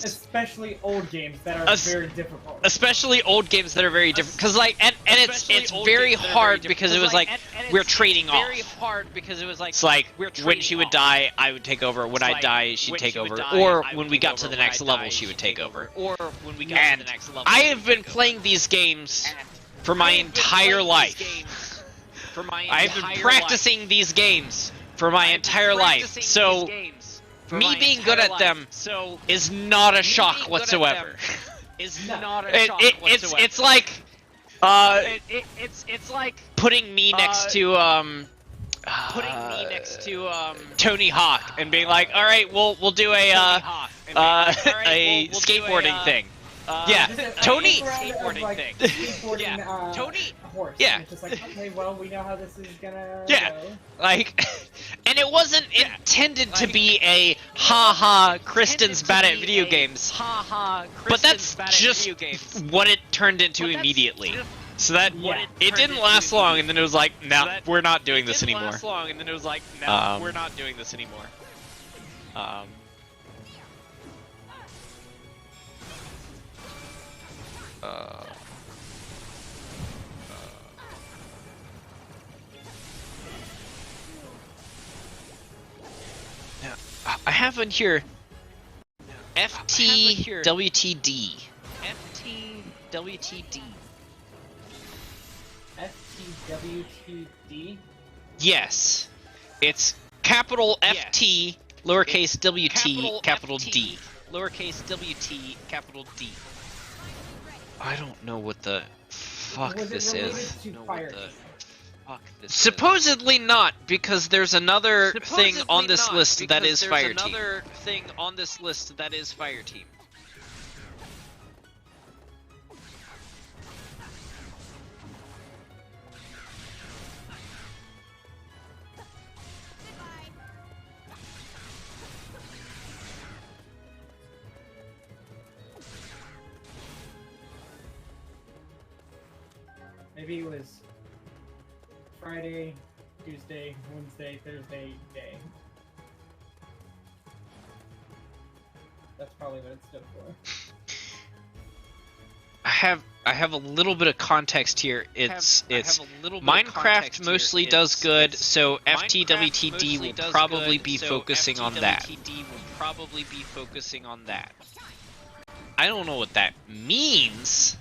Especially old games that are very difficult. Especially old games that are very different, because and it's very hard because it was like we're trading off. It's like when she would die, I would take over. When I'd die, she'd take over. Or when we got to the next level, she would take over. And I have been playing these games for my entire life. I've been practicing these games for my entire life. So me being good at them is not a shock whatsoever. It's like putting me next to Tony Hawk and being like, all right, we'll do a skateboarding thing. Tony. Horse. Yeah. It's just like, okay, well, we know how this is gonna go. And it wasn't intended to be a Kristin's bad at video games. But that's just what it turned into immediately. So that it didn't last long, and then it was like, no, we're not doing this anymore. I have one here. FTWTD. FTWTD? Yes. It's capital FT, lowercase WT, capital D. I don't know what the fuck this is. Supposedly not, because there's another thing on this list that is Fireteam. Maybe it was Friday, Tuesday, Wednesday, Thursday day. That's probably what it stood for. I have a little bit of context here. It's Minecraft mostly does good, so FTWTD will probably be focusing on that. I don't know what that means.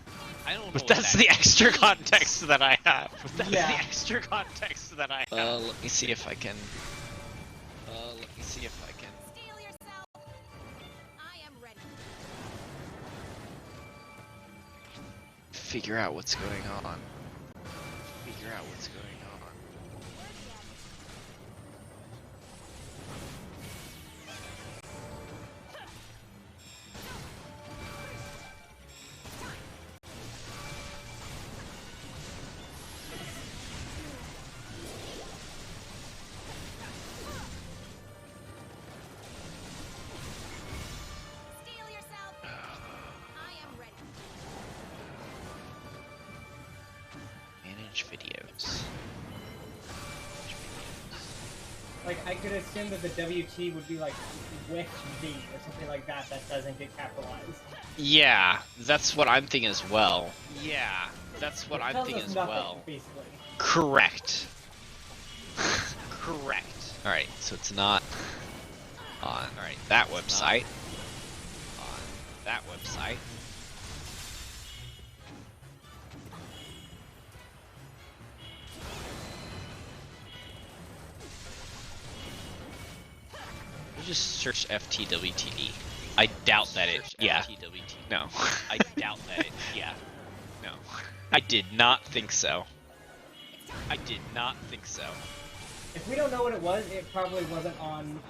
But that's the extra context that I have. That's Yeah. the extra context that I have. Let me see if I can. Steel yourself. I am ready. Figure out what's going on. Steel yourself. I am ready. Manage videos. Like, I could assume that the WT would be like with V or something like that that doesn't get capitalized. Yeah, that's what I'm thinking as well. It tells us nothing, basically. Correct. Alright, so it's not on that website. You just search FTWTD. I doubt that it. Yeah. No. I doubt that it. Yeah. No. I did not think so. If we don't know what it was, it probably wasn't on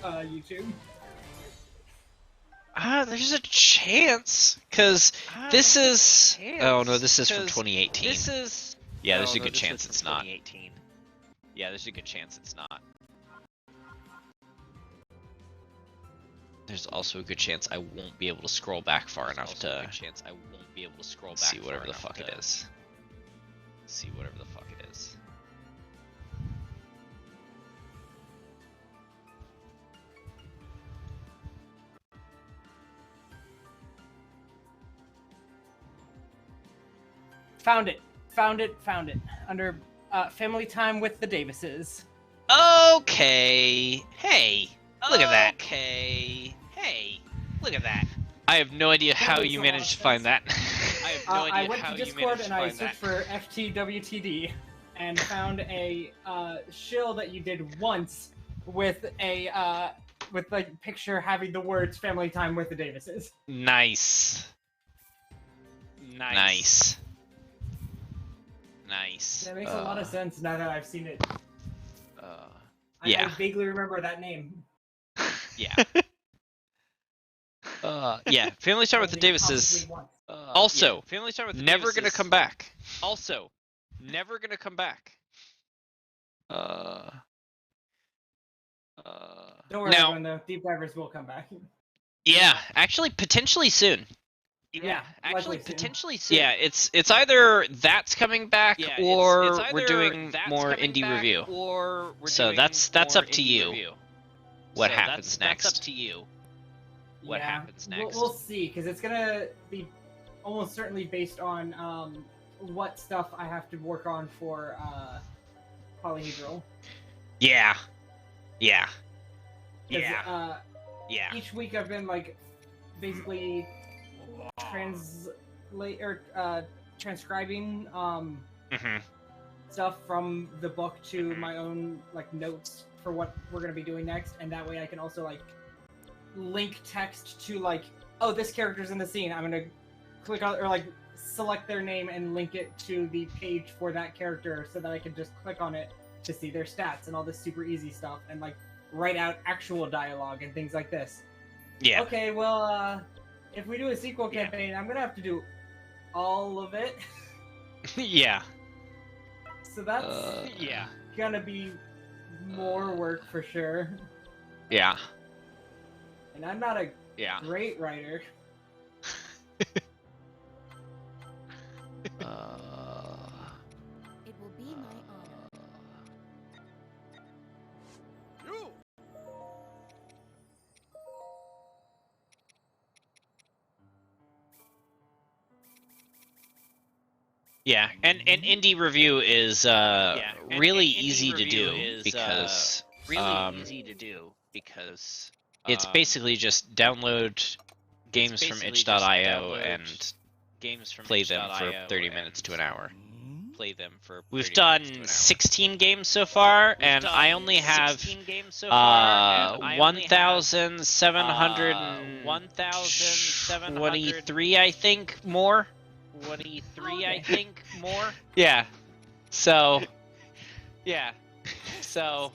YouTube. There's a chance, cause this is. Oh no, this is from 2018. Yeah, there's a good chance it's not. Yeah, there's a good chance it's not. There's also a good chance I won't be able to scroll back far enough to see whatever the fuck it is. Found it. Under Family Time with the Davises. Okay. Hey, look at that. I have no idea how makes you a lot managed of to find that. I went to Discord and I searched for FTWTD and found a shill that you did once with a picture having the words "Family Time with the Davises." Nice. That makes a lot of sense now that I've seen it. I Yeah. vaguely remember that name. Yeah. Yeah. Family Time with the Davises. Possibly once. Also, never gonna come back. Don't worry, now- everyone, though. Deep Divers will come back. Yeah, actually, potentially soon. Yeah, likely soon. Yeah, it's either that's coming back or we're doing more indie review. So that's up to you. What happens next? Yeah, We'll see, because it's gonna be almost certainly based on what stuff I have to work on for polyhedral. Yeah. 'Cause, each week I've been like basically transcribing stuff from the book to my own like notes for what we're gonna be doing next, and that way I can also like link text to like, oh, this character's in the scene. I'm gonna click on or like select their name and link it to the page for that character so that I can just click on it to see their stats and all this super easy stuff and like write out actual dialogue and things like this. Yeah. Okay, well, if we do a sequel campaign, I'm gonna have to do all of it. Yeah. So that's gonna be more work for sure. Yeah. And I'm not a great writer. It will be my honor. Yeah, and indie review is really easy to do because it's basically just download games from itch.io and play them for 30 minutes to an hour. We've done 16 games so far, and I only have 1,723, I think, more. 23, I think, more. Yeah. So. Yeah. So.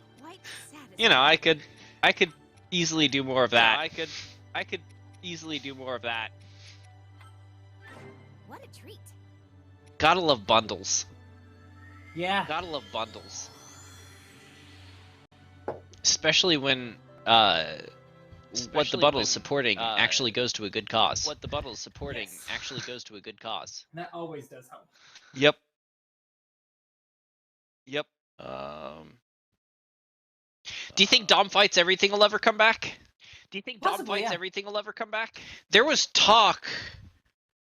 You know, I could easily do more of that. I could easily do more of that. What a treat. Gotta love bundles. Yeah. Gotta love bundles. Especially when what the bundle is supporting actually goes to a good cause. What the bundle is supporting actually goes to a good cause. That always does help. Yep. Yep. Do you think Dom Fights Everything will ever come back? Do you think Dom Possibly, Fights yeah. Everything will ever come back? There was talk.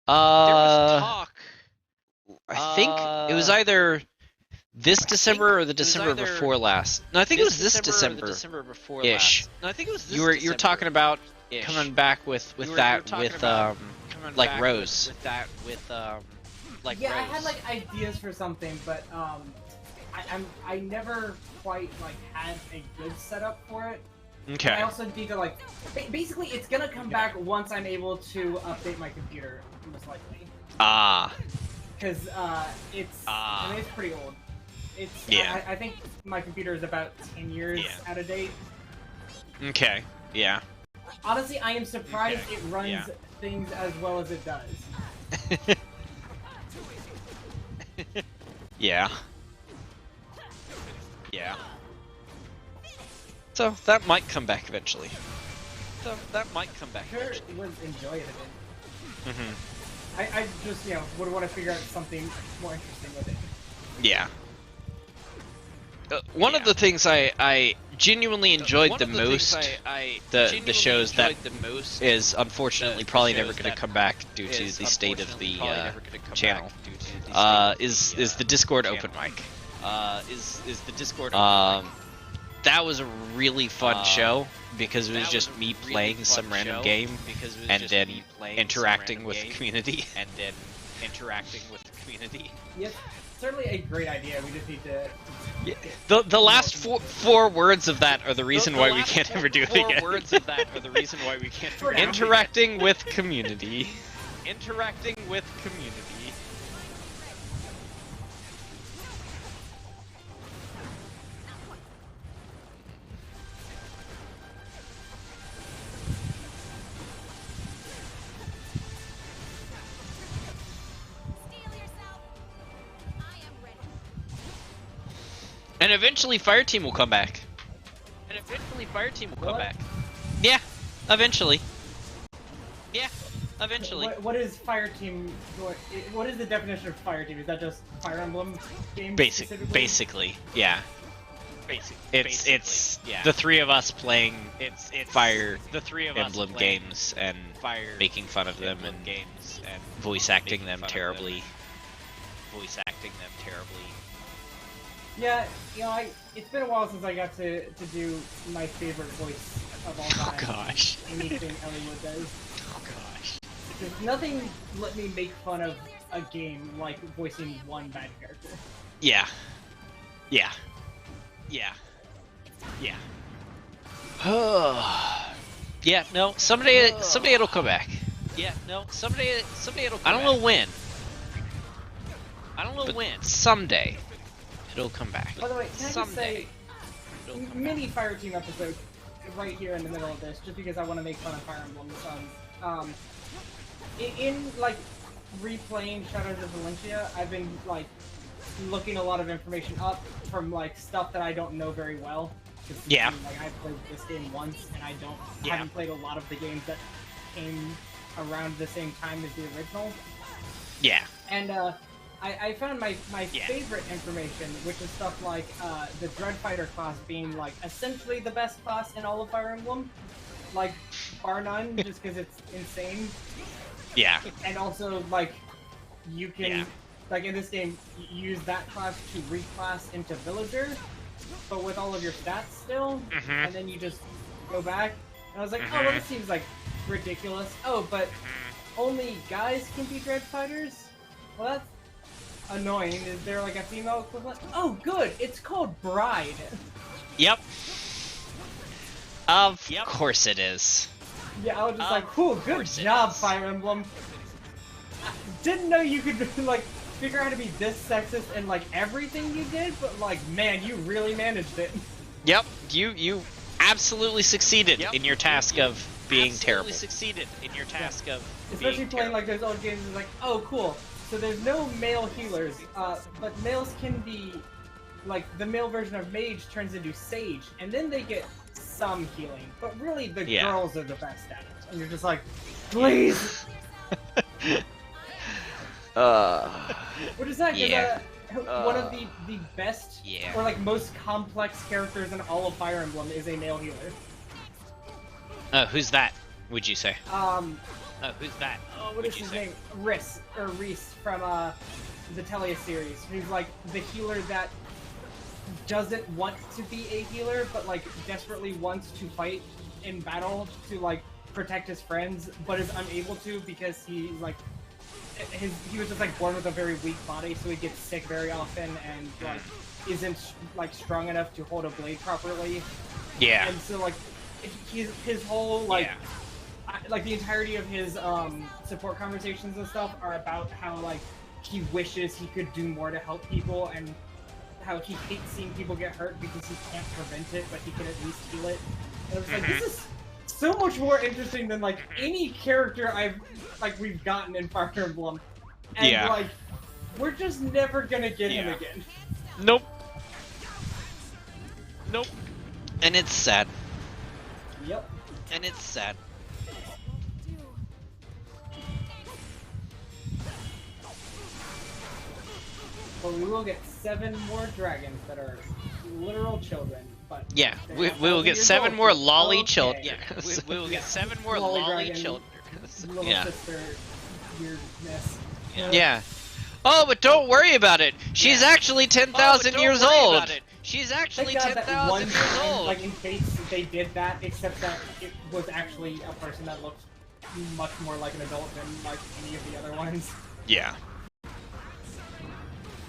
I think it was either this December or the December before last. No, I think it was this December. Ish. No, I think it was this you were talking about coming back with that with like Rose. With that with like Yeah, Rose. I had like ideas for something, but I never quite like had a good setup for it. Okay. I also need to like basically it's gonna come back once I'm able to update my computer, most likely. Ah. Because it's I mean, it's pretty old. It's Yeah. I think my computer is about 10 years out of date. Okay. Yeah. Honestly, I am surprised it runs things as well as it does. Yeah. Yeah. So that might come back eventually. Sure, it was enjoyable. Mm-hmm. I just, you know, would want to figure out something more interesting with it. Yeah. One of the things I genuinely enjoyed the most, the shows that is unfortunately probably never going to come back due to the state of the channel, is the Discord open mic. That was a really fun show because it was just me playing some random game and then interacting with the community. Yes, certainly a great idea. We just need to. Yeah. The last four words of that are the reason why we can't ever do it again. Interacting with community. Steel yourself. I am ready. And eventually Fireteam will come back. What? Yeah, eventually. What is Fireteam? What is the definition of Fireteam? Is that just Fire Emblem games? Basically, yeah. It's the three of us playing Fire Emblem games and making fun of them and voice acting them terribly. Yeah, you know, it's been a while since I got to do my favorite voice of all time. Oh gosh. Anything Elliewood does. Oh gosh. Because nothing let me make fun of a game like voicing one bad character. Yeah. Yeah, no, someday it'll come back. I don't know when. But someday it'll come back. By the way, can I just say, it'll come mini Fireteam episode right here in the middle of this, just because I want to make fun of Fire Emblem Sons. In like replaying Shadows of Valencia, I've been like looking a lot of information up from like stuff that I don't know very well. Yeah. Like I played this game once, and I haven't played a lot of the games that came around the same time as the original. Yeah. And I found my favorite information, which is stuff like the Dreadfighter class being like essentially the best class in all of Fire Emblem, like bar none, just because it's insane. Yeah. And also like you can like in this game use that class to reclass into Villager, but with all of your stats still, and then you just go back. And I was like, oh, well, this seems like ridiculous. Oh, but only guys can be dread fighters. Well, that's annoying. Is there like a female equivalent? Oh, good. It's called Bride. Yep. Of course it is. Yeah, I was just like, cool, good job, Fire Emblem. I didn't know you could like figure out how to be this sexist in like everything you did, but like, man, you really managed it. Yep. You absolutely succeeded in your task of being terrible. Succeeded in your task of Especially being playing like those old games, it's like, oh, cool. So there's no male healers, but males can be, like, the male version of Mage turns into Sage, and then they get some healing. But really, the girls are the best at it. And you're just like, please! What is that? 'Cause, one of the best, or like most complex characters in all of Fire Emblem is a male healer. Who's that, would you say? who's that? Oh, what is his name? Reese from the Telia series, who's like the healer that doesn't want to be a healer, but like desperately wants to fight in battle to like protect his friends, but is unable to because he's like he was just like born with a very weak body, so he gets sick very often and like isn't like strong enough to hold a blade properly. Yeah. And so like his whole like like the entirety of his support conversations and stuff are about how like he wishes he could do more to help people and how he hates seeing people get hurt because he can't prevent it, but he can at least heal it. And I was like, this is so much more interesting than like any character we've gotten in Fire Emblem. And like we're just never gonna get him again. Nope. Nope. And it's sad. Yep. And it's sad. But we will get 7 more dragons that are literal children. But yeah, we will get 7 more lolly children. Yeah, we will get 7 more lolly children. Little sister weirdness. Yeah. Oh, but don't worry about it. She's actually 10,000 years old. She's actually 10,000 years old. Like in Fates, they did that, except that it was actually a person that looked much more like an adult than like any of the other ones. Yeah.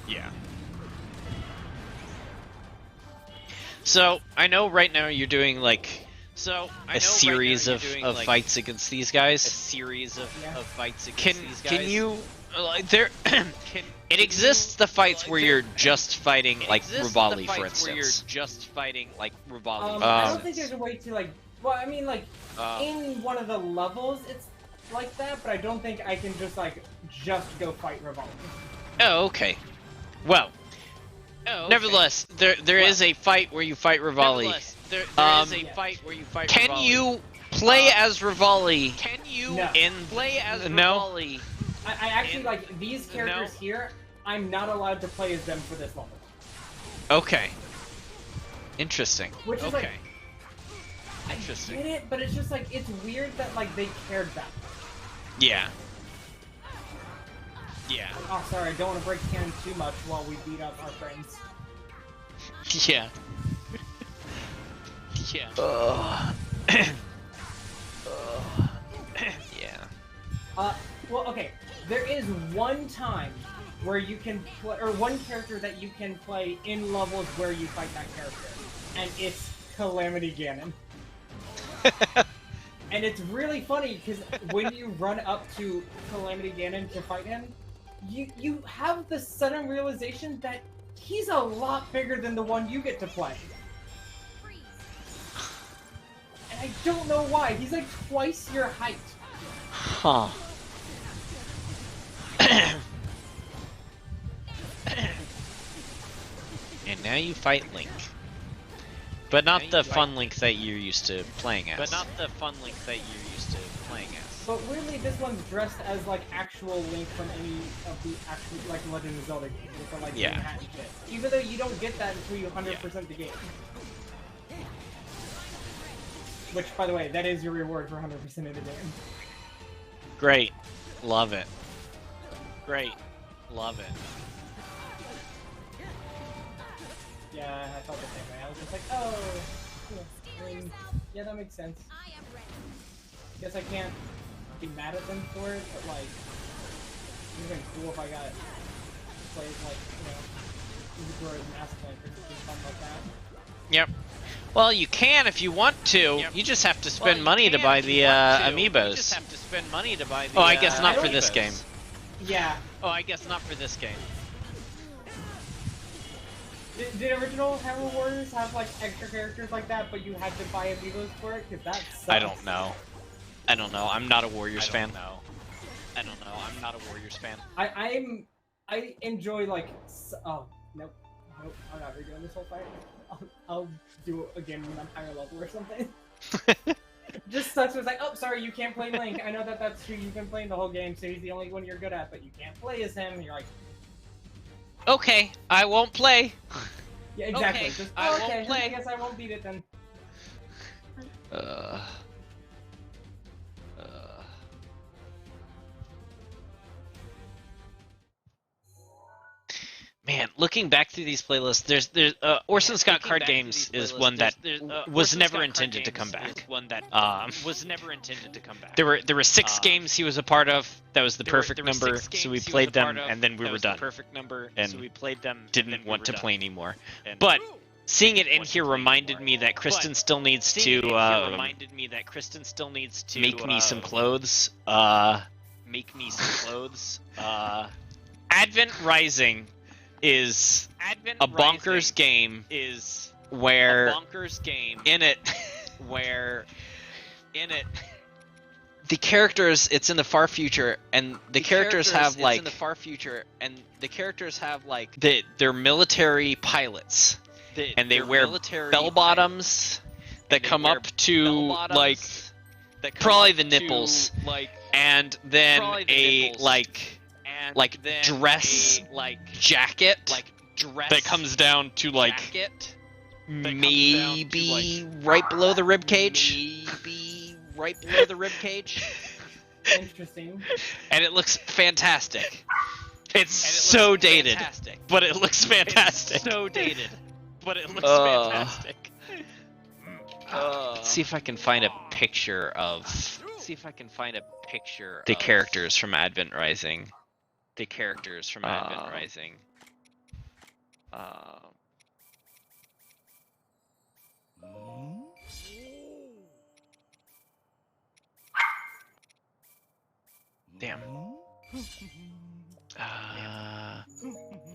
Yeah. So, I know right now you're doing like a series of fights against these guys. A series of fights against these guys. Can you there it exists the fights where you're just fighting like Rivali, for instance. Where you're just fighting like Rivali. I don't think there's a way to like well, I mean like in one of the levels it's like that, but I don't think I can just go fight Rivali. Oh, okay. Well, nevertheless, there is a fight where you fight Rivali. There is a fight where you fight Rivali. Can you play as Rivali? Can you play as Rivali? I actually like these characters here. I'm not allowed to play as them for this level. Okay. Interesting. Which is okay. Interesting. I get it, but it's just like it's weird that like they cared that much. Yeah. Yeah. Oh, sorry, I don't want to break canon too much while we beat up our friends. Yeah. Yeah. Yeah. Well, okay. There is one time where you can play, or one character that you can play in levels where you fight that character, and it's Calamity Ganon. And it's really funny because when you run up to Calamity Ganon to fight him, you have the sudden realization that he's a lot bigger than the one you get to play. And I don't know why. He's like twice your height. Huh. And now you fight Link. But not the fun Link that you're used to playing as. But weirdly, this one's dressed as like actual Link from any of the actual like Legend of Zelda games with the like hat and shit. Even though you don't get that until you 100% the game. Which, by the way, that is your reward for 100% of the game. Great. Love it. Great. Love it. Yeah, I felt the same way. I was just like, oh, cool. I mean, yeah, that makes sense. Guess I can't be mad at them for it, but like, it would have been cool if I got played like, Uber as masculine or something like that. Yep. Well, you can if you want to. Yep. You just have to spend money to buy the amiibos. You just have to spend money to buy the. Oh, I guess not for this game. Yeah. Oh, I guess not for this game. Did original Hyrule Warriors have like extra characters like that, but you had to buy amiibos for it? Because that sucks. I don't know. I don't know. I'm not a Warriors fan. I don't know. I'm not a Warriors fan. I enjoy like. Oh nope. Nope. I'm not redoing this whole fight. I'll do it again when I'm higher level or something. Just such as like, oh, sorry, you can't play Link. I know that that's who you've been playing the whole game, so he's the only one you're good at, but you can't play as him. And you're like, okay, I won't play. Yeah, exactly. Okay, just, I won't okay, play. I guess I won't beat it then. Man, looking back through these playlists, there's Orson Scott Card Games is one that was never intended to come back. Was never intended to come back. There were 6 games he was a part of. That was the perfect number, so we played them, and then we were done. Perfect number, and so we played them. Didn't want to play anymore. But seeing it in here reminded me that Kristin still needs to make me some clothes. Make me some clothes. Advent Rising is a bonkers game where in it the characters, it's in the far future, and the characters have like they're military pilots, and they wear bell bottoms that come up to like probably the nipples, and then a dress jacket that comes down to like maybe right below the rib cage. Interesting. And it looks fantastic. It's so dated, but it looks fantastic. Let's see if I can find a picture of the characters from Advent Rising. Damn.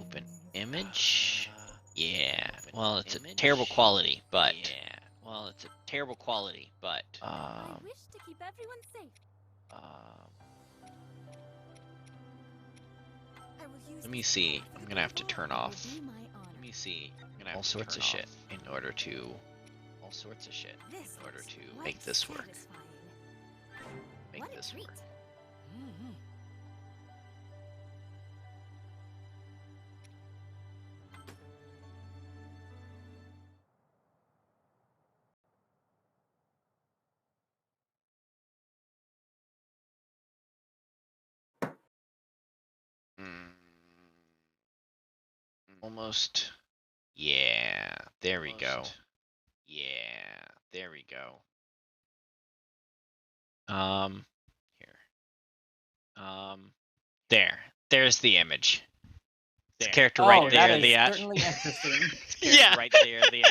Open image. Yeah. Well, it's a terrible quality, but. I wish to keep everyone safe. I will use Let me see. I'm gonna have to turn off do my honor. all sorts of shit in order to This looks make quite this work. satisfying. What a treat. Almost. Yeah. There we go. Here. There's the image. The character right there, the at. Certainly interesting. Yeah. Right there, the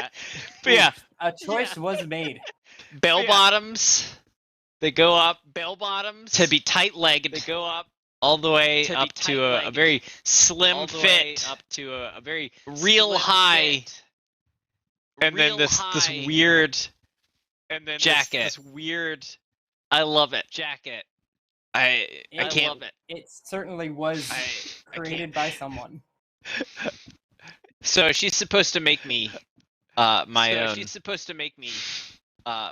But yeah, A choice was made. bell bottoms. They go up. Bell bottoms to be tight-legged. They go up all the way up to a very slim fit. Up to a very real high. And then this weird jacket. This weird. I love it. Jacket. I can't love it. It certainly was created by someone. So she's supposed to make me my own. She's supposed to make me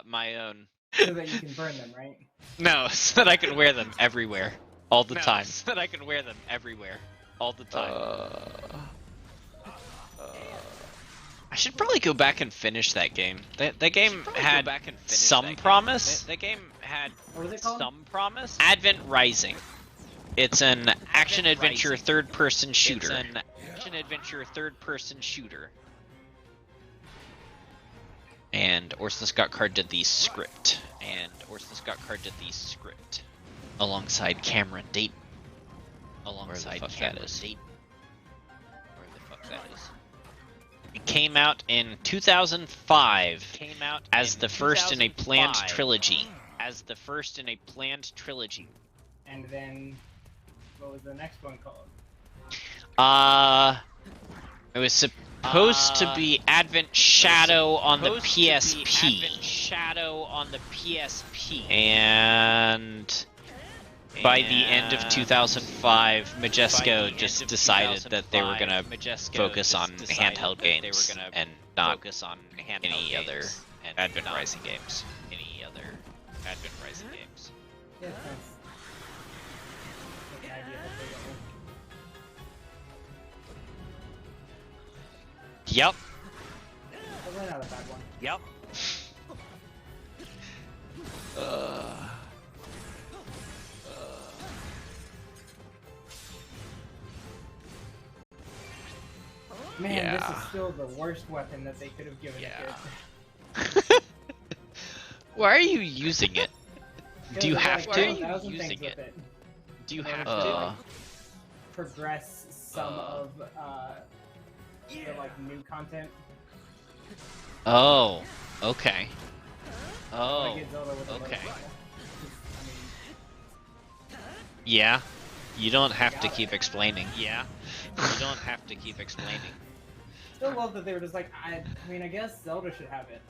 my own. So that you can burn them, right? No, so that I can wear them everywhere, all the time. So that I can wear them everywhere, all the time. I should probably go back and finish that game. That game had some promise. That game had What was it called? some promise. Advent Rising. It's an action-adventure third-person shooter. And Orson Scott Card did the script. alongside Cameron Dayton. Alongside Cameron Dayton. Where the fuck that is? It came out in 2005. As the first in a planned trilogy. And then, what was the next one called? It was supposed to be Advent Shadow on the PSP. And by the end of 2005, Majesco just decided that they were gonna focus on handheld games and not any other Advent Rising games. Yeah, that's an idea that they don't. Yep. Probably not a bad one. Yep. Man, this is still the worst weapon that they could have given a kid. Why are you using it? Do you have Like, to? 1,000 things with it. Do you have to, to? like, progress some of the like new content. Oh, okay. Like Oh, in Zelda with the okay. motorcycle. Yeah. You don't have to Got keep it. explaining. Yeah. You don't have to keep explaining. Still love that they were just like, I mean, I guess Zelda should have it.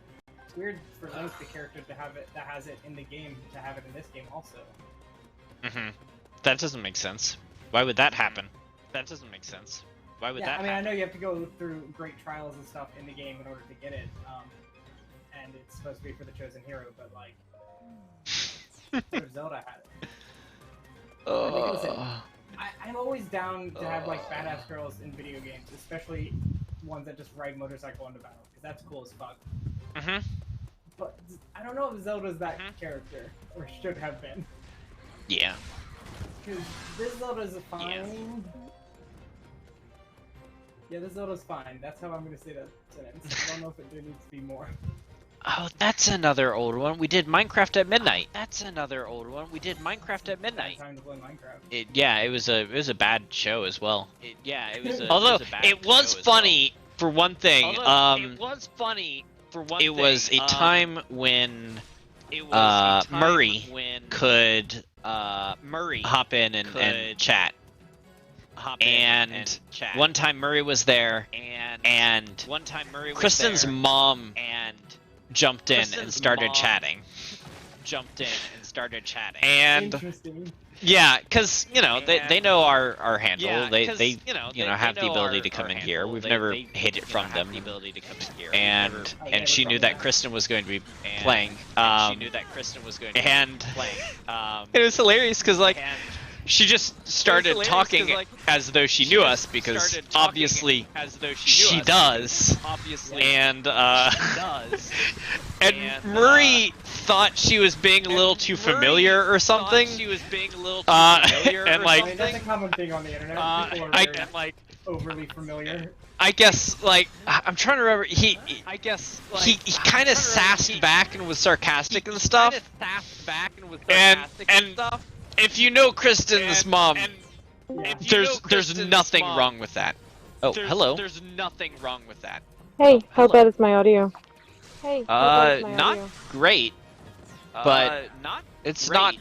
It's weird for Link, the character, to have it that has it in the game, to have it in this game also. That doesn't make sense. Why would that happen? That doesn't make sense. Why would Yeah, that I mean, I happen? know you have to go through great trials and stuff in the game in order to get it, and it's supposed to be for the chosen hero, but like, what if Zelda had it? Listen, I'm always down to have like badass girls in video games, especially ones that just ride motorcycle into battle, because that's cool as fuck. But I don't know if Zelda's that character, or should have been. Yeah. Because this Zelda's fine. Yeah, this Zelda's fine. That's how I'm gonna say that sentence. I don't know if it needs to be more. Oh, that's another old one. We did Minecraft at midnight. Time to play Minecraft. Yeah, it was a bad show as well. Although it was funny for one thing. It was a time when Murray could hop in and chat. And one time Murray was there, and Kristen's mom jumped in and started chatting. And Interesting. yeah, because they know our handle. They have the ability to come in here. We've never hid it from them. And she knew that Kristen was going to be playing. And it was hilarious because like she just started talking as though she knew us, because obviously she does. And and Murray thought she was being a little too familiar or something. And like, I mean, that's a common thing on the internet. People are very overly familiar. I guess like I'm trying to remember. He kind of sassed back and was sarcastic and stuff. And if you know Kristen's mom, there's nothing wrong with that. Oh, hello. There's nothing wrong with that. Hey, how bad is my audio? Hey, how bad is my not audio? great, but it's not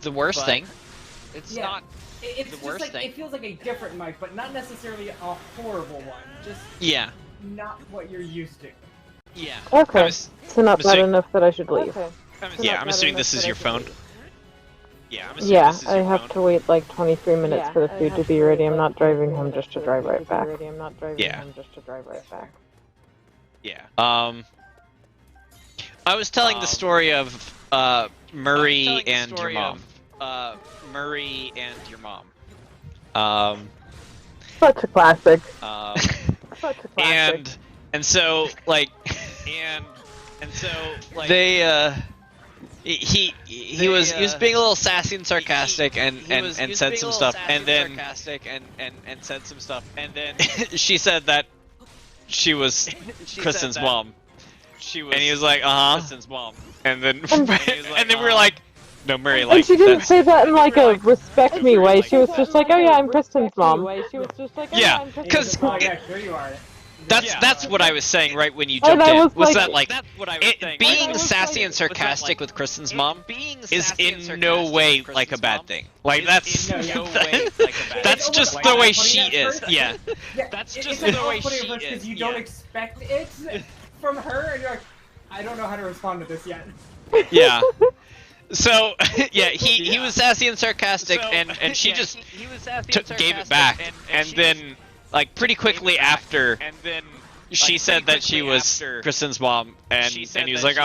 the worst thing. It's just worst like, thing. It feels like a different mic, but not necessarily a horrible one. Just Yeah. not what you're used to. Yeah. Okay, so not bad assuming- enough that I should leave. Yeah, I'm assuming this is your phone. Yeah, I have to wait like 23 minutes for the food to be ready. I'm not driving home just to drive right back. Yeah. Yeah. I was telling the story of Murray and your mom. Such a classic. Such a classic. And so like they he was being a little sassy and sarcastic and said some stuff, and then she said that she was Kristen's mom. And he was like, Kristen's mom. And then and then we were like, No, Murray, And like, she didn't that's... say that in like a respect me way. She was just like, oh yeah, I'm Kristen's mom. Yeah, because Oh yeah, sure you are. that's what I was saying right when you And jumped I in. was Was like- that like being sassy and sarcastic with Kristen's mom is in no way like a bad thing. Like that's that's just the way she is. Yeah. That's just the the way way she she is. Because is, you don't yeah. expect it from her, and you're like, I don't know how to respond to this yet. Yeah. So yeah, he was sassy and sarcastic, and she just gave it back, and then like pretty quickly after, she said that she was Kristen's mom, and he was like,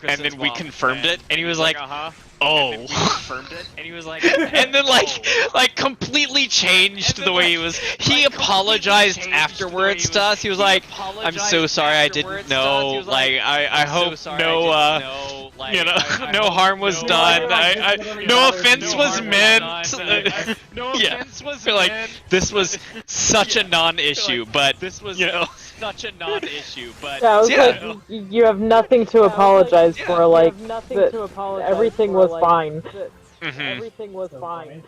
and then we confirmed it, and he was like, oh, and then like completely changed the way he was. He apologized afterwards to us. He was like, I'm so sorry, I didn't know. Like I hope no you know no harm was done. No offense was meant. Yeah, like this was such a non-issue, but you know. Such a non-issue, but Yeah, I was like, you have nothing to apologize for. Like, everything was fine. Everything was fine.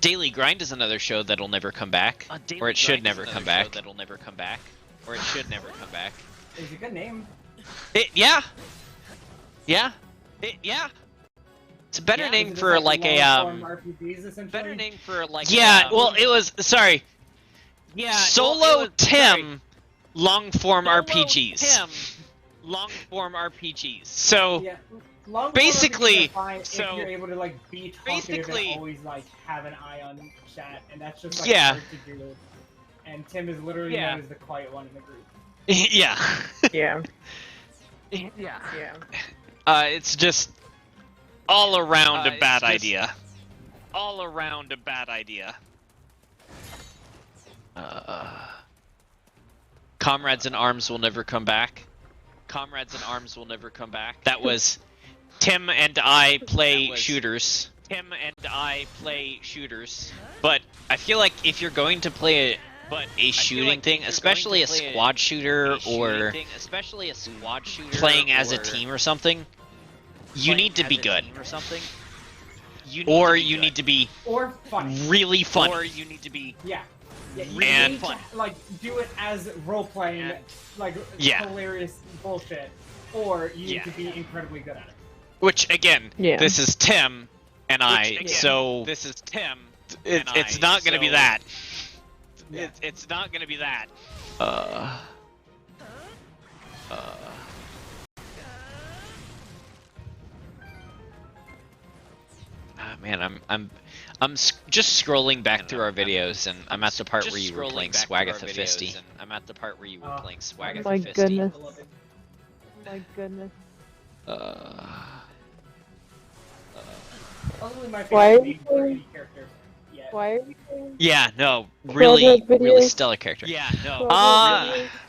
Daily Grind is another show that'll never come back, or it should never come back. That'll never come back, or it should never come back. It's a good name. Yeah. It's a better name for like a RPGs, essentially? better name for like yeah. Well, it was sorry. Yeah, Solo Tim long-form RPGs. Long-form RPGs. So Yeah. Long basically, if you're able to like be talkative and always like have an eye on chat, and that's just like Yeah. hard to do. And Tim is literally known as the quiet one in the group. yeah. Yeah. It's just all around a bad idea. All around a bad idea. Comrades in Arms will never come back. Comrades in Arms will never come back. That was Tim and I play shooters. Tim and I play shooters. But I feel like if you're going to play a shooting thing, especially a squad shooter or playing as a team or something, you need to be good. Or you need to be really funny. Or you need to be Yeah, you and need to, like, do it as role-playing, like, hilarious bullshit, or you need to be incredibly good at it. Which, again, this is Tim and I, so this is Tim it's not gonna be that. It's not gonna be that. Man, I'm just scrolling back through our videos, and I'm at the part where you were playing Swagatha 50. I'm at the part where you were playing Swagatha 50. My goodness. My goodness. Probably my Why? favorite character yet. Why are we doing Yeah, no, really videos? stellar character. Yeah, no.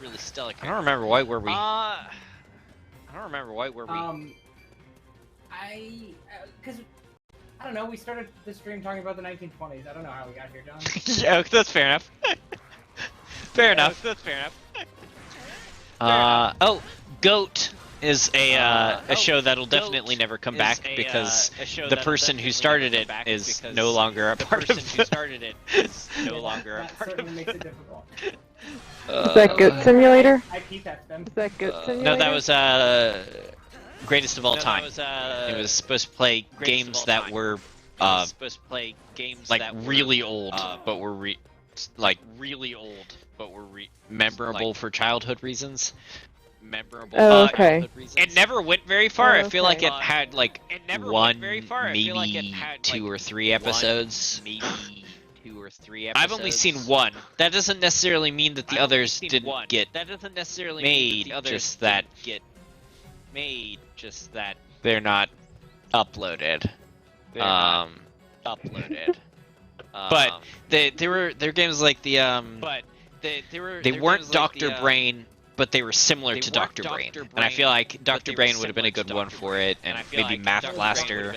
Really stellar character. I don't remember why were we. I don't remember why were we. Because I don't know, we started the stream talking about the 1920s. I don't know how we got here, John. Yeah, that's fair enough. Fair enough. That's fair enough. Oh, Goat is a show that'll definitely never come back because the person who started it is no longer a part of it. No longer a part of it. Makes it difficult. Is that Goat Simulator? I peep-tapped them. Is that Goat Simulator? No, that was Greatest of All Time. It was supposed to play games that were like really old, but were memorable for childhood reasons. Oh, okay. It never went very far. I feel like it had like one, maybe 2 or 3 episodes. I've only seen one. That doesn't necessarily mean that the others didn't get made. Just that they're not uploaded. But their games like they weren't Dr. Brain, but they were similar to Dr. Brain. And I feel like Dr. Brain would have been a good one for it, and maybe Math Blaster.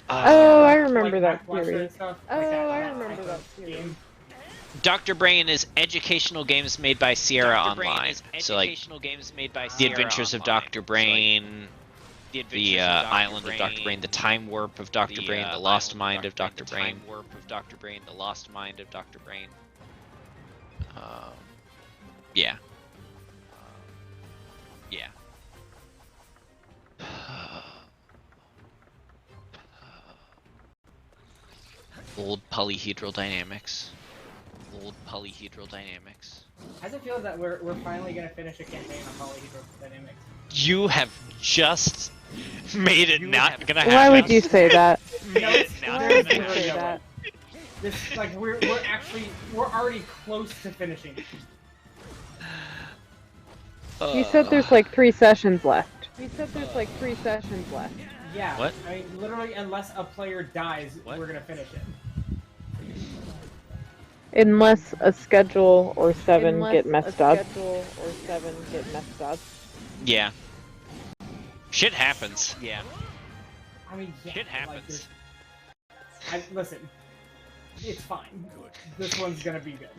Oh, I remember that series. Oh, I remember that series. Dr. Brain is educational games made by Sierra Online. So like The Adventures of Dr. Brain, the Island of Dr. Brain, the Time Warp of Dr. Brain, the Lost Mind of Dr. Brain. The Lost Mind of Dr. Brain. Yeah. Yeah. Old polyhedral dynamics. How does it feel that we're finally gonna finish a campaign on polyhedral dynamics? You have just made it not gonna happen. Why would you say that? No, it's Why there's would you literally say no way. that? This like we're already close to finishing. You said there's like 3 sessions left. Yeah. What? I mean, literally, unless a player dies, we're gonna finish it. Unless a schedule or 7 get messed up. Yeah. Shit happens. Yeah. I mean, yeah, Shit like, happens. listen, it's fine. This one's gonna be good.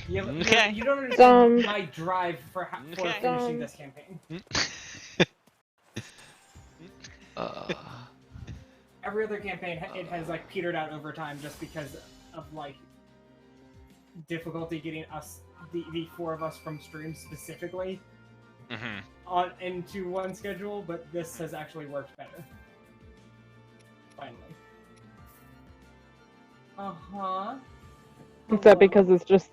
Okay. You don't understand my drive for finishing this campaign. Every other campaign, it has like petered out over time just because of like difficulty getting us, the 4 of us from stream specifically, into one schedule. But this has actually worked better. Finally. Is that because it's just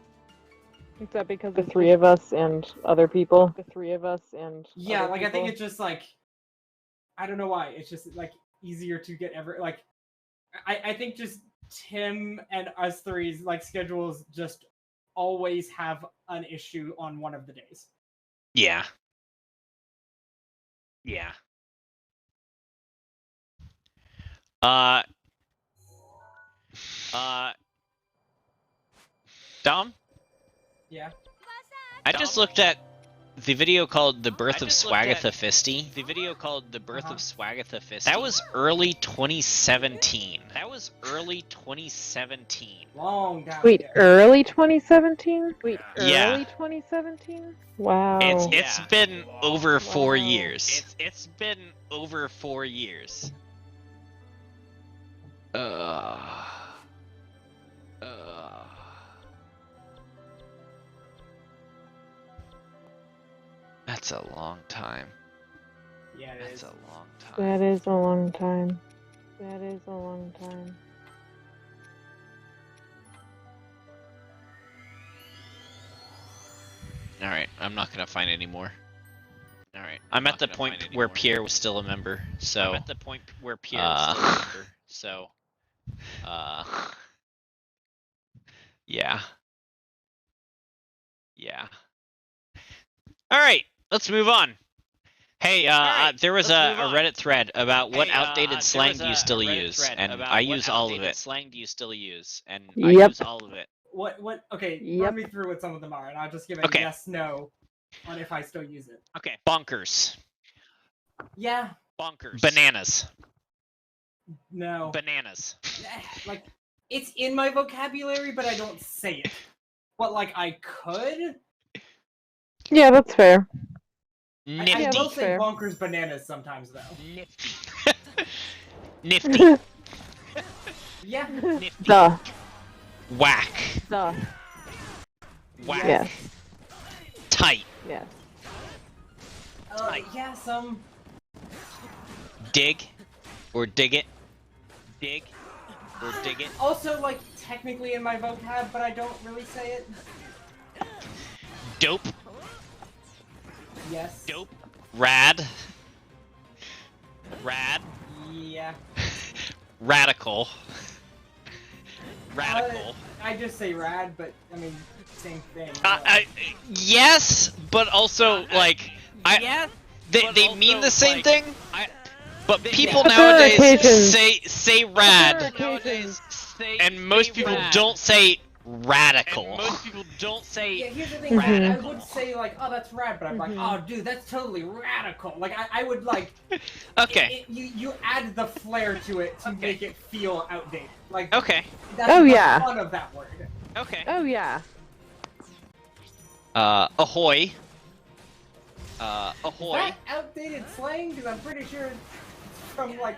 the 3 of us and other people? Yeah, like I think it's just like, I don't know why. It's just like easier to get I think just Tim and us three's like schedules just always have an issue on one of the days. Yeah. Yeah. Dom? Yeah. I just looked at the video called The Birth of Swagatha Fisty. That was early 2017. Long time Wait, ago. early 2017? Yeah. 2017? Wow. It's been over 4 years. It's been over 4 years. That's a long time. Yeah, it is. That's a long time. That is a long time. Alright, I'm not gonna find any more. Alright, I'm at the point where Pierre was still a member, so... Yeah. Yeah. Alright, let's move on. Hey, there was a Reddit thread about what outdated slang do you still use, and I use all of it. Yep. What? Okay, Yep. run me through what some of them are, and I'll just give a Okay. yes, no, on if I still use it. Okay. Bonkers. Yeah. Bananas. No. Bananas. Like, it's in my vocabulary, but I don't say it. But like, I could. Yeah, that's fair. I Nifty. will say fair. bonkers bananas sometimes, though. Nifty. Yeah. Duh. Whack. Duh. Whack. Yes. Tight. Yes. Yeah, some. Dig. Or dig it. Dig. Or dig it. Also, like, technically in my vocab, but I don't really say it. Dope. Yes. Dope. Rad. Rad. Yeah. Radical. Radical. I just say rad, but I mean, same thing. Yes, but also like they mean the same thing. But people But there are nowadays occasions- say rad, and most people don't say radical. And most people don't say Yeah, here's the thing. radical. I would say like, oh, that's rad, but I'm like, oh, dude, that's totally radical. Like, I would like. Okay. You add the flair to it to make it feel outdated. Like. Okay. That's Oh, the yeah. fun of that word. Okay. Oh yeah. Ahoy. Is Ahoy. that outdated slang? Because I'm pretty sure it's from like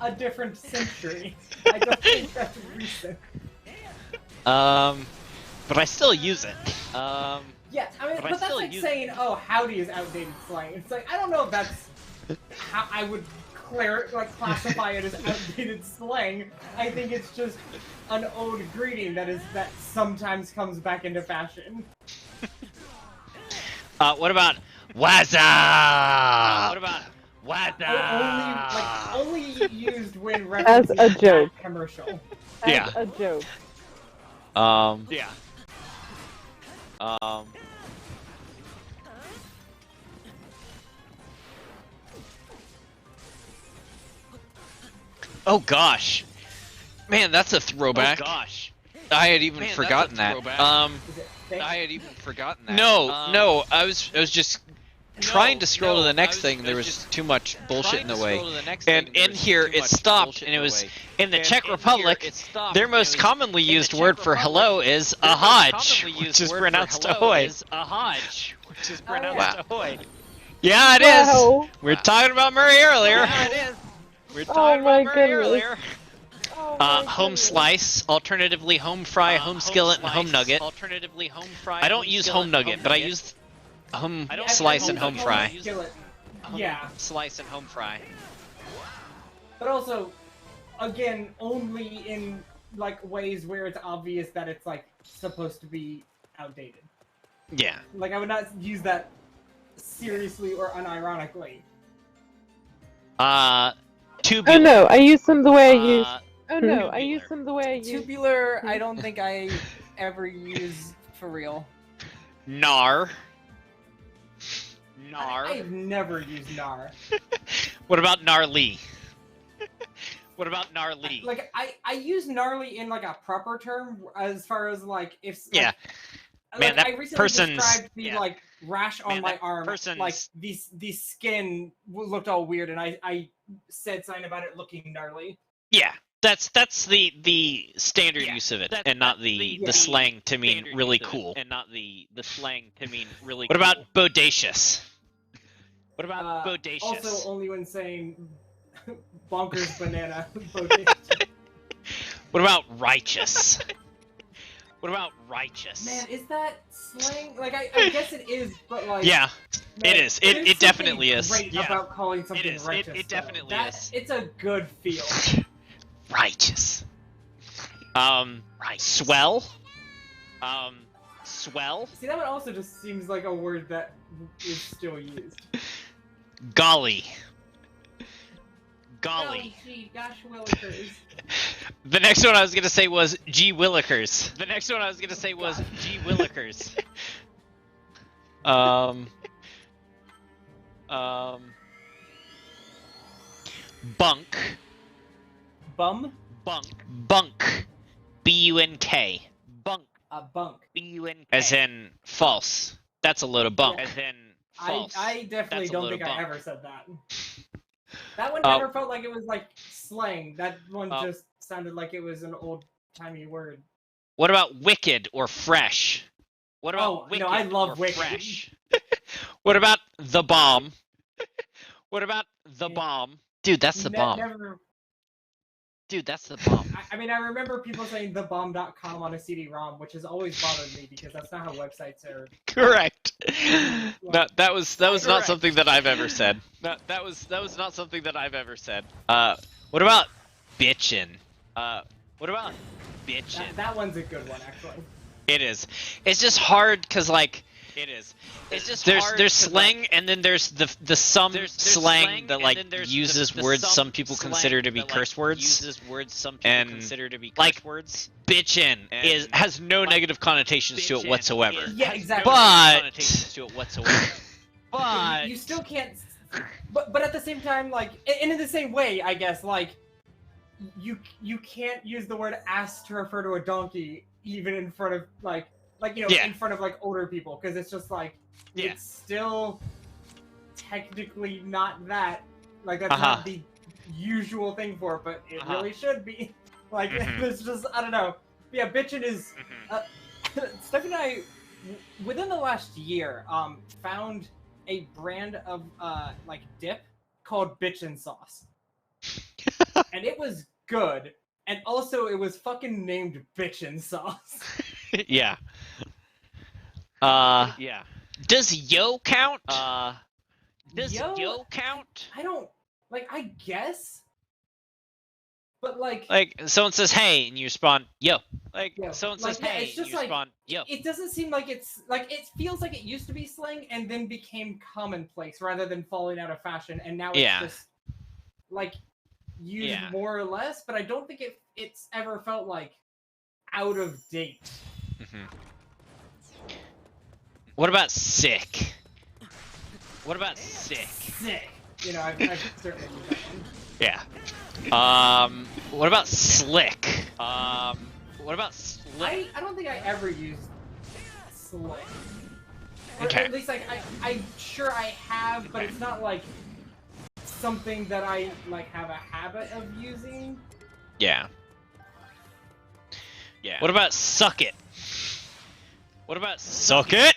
a different century. I don't think that's recent. But I still use it. Yeah, I mean, But I but that's still like use saying, oh, howdy is outdated slang. It's like, I don't know if that's how I would classify it as outdated slang. I think it's just an old greeting that sometimes comes back into fashion. What about Wazza? What about Wazza? Only used when As referencing a joke. that commercial. As Yeah. a joke. Yeah. Oh gosh. Man, that's a throwback. Oh gosh. I had even Man, that's a forgotten that. throwback. Is it fake? I had even forgotten that. No, I was just trying to scroll to the next thing. There was just too much bullshit in the way. And And in here it stopped, and it was in the Czech Republic. Their most commonly used word for hello is ahoj, which is pronounced ahoy. Ahoj, which is pronounced Wow. ahoy. Yeah, it is. Wow. We were talking about Murray earlier. Yeah, it is. We were Oh talking my about Murray goodness. earlier. Oh my Home goodness. slice, alternatively home fry, home skillet, and home nugget. Alternatively home fry. I don't use home nugget, but I use home I don't slice use and home home fry. Skillet. Yeah, Slice and home fry. but also, again, only in like ways where it's obvious that it's like supposed to be outdated. Yeah. Like I would not use that seriously or unironically. Tubular. Oh no, I use them the way I use. Oh no, tubular. I use them the way I use. Tubular, I don't think I ever use for real. Nar. Nar. I've never used nar. What about gnarly? What about gnarly? Like I use gnarly in like a proper term as far as like if like, Yeah. Man, that I recently person's- described the yeah. like rash on Man, my that arm, person's- like the skin looked all weird, and I said something about it looking gnarly. Yeah. That's the standard Yeah, use of it, that's- and not that's the the slang to mean Standard really use of it, cool. and not the slang to mean really What cool. about bodacious? What about Uh, bodacious? Also, only when saying bonkers banana. Bodacious. What about righteous? What about righteous? Man, is that slang? Like I guess it is, but like Yeah, man, it is. there's It definitely something is. Great Yeah. about calling something is. It- righteous. it though. definitely That- is. It's a good feel. Righteous. Swell. Swell. See, that one also just seems like a word that is still used. Golly. Golly. Oh, gee, gosh, willikers. The next one I was gonna say was G Willikers. The next one I was gonna say was G Willikers. Bunk. Bum? Bunk. B-U-N-K. Bunk. A bunk. B-U-N-K. As in false. That's a load of bunk. Yeah. As in false. I definitely That's a don't load think of I bunk. ever said that. That one Oh. never felt like it was like slang. That one Oh. just sounded like it was an old-timey word. What about wicked or fresh? What about Oh, wicked no, I love or wicked. fresh? What about the bomb? What about the Yeah. bomb? Dude, that's the bomb. Never. Dude, that's the bomb. I mean, I remember people saying thebomb.com on a CD-ROM, which has always bothered me because that's not how websites are. Correct. No, that was not Correct. something that I've ever said. No, that was not something that I've ever said. What about bitchin'? What about bitchin'? That one's a good one, actually. It is. It's just hard because like It is. It's just there's hard there's 'cause, slang like, and then there's the some there's slang that and like then there's uses the words some some people slang consider to be that, like, curse words. Uses words some people And, consider to be curse like, words. Bitchin' And, has no like, negative connotations to it Bitchin' whatsoever. is- Yeah, has exactly. no But- connotations to it whatsoever. But You still can't. But at the same time, like, and in the same way, I guess, like, you can't use the word ass to refer to a donkey, even in front of like in front of like older people, because it's just like it's still technically not that, like that's not the usual thing for it, but it really should be. Like it's just, I don't know. Yeah, bitchin' is Stephanie and I within the last year found a brand of like dip called bitchin' sauce. And it was good. And also it was fucking named bitchin' sauce. Yeah. Does yo count? Does yo count? I don't, like, I guess. But like someone says hey and you respond yo. Someone like, says yeah, hey it's just and you respond yo. It doesn't seem like it's like, it feels like it used to be slang and then became commonplace rather than falling out of fashion, and now it's just like used more or less, but I don't think it's ever felt like out of date. What about sick? What about sick? Sick. You know, I've certainly used that one. Yeah. What about slick? What about slick? I don't think I ever used slick. Or Okay. at least, like, I'm sure I have, but it's not, like, something that I, like, have a habit of using. Yeah. What about suck it? What about suck it?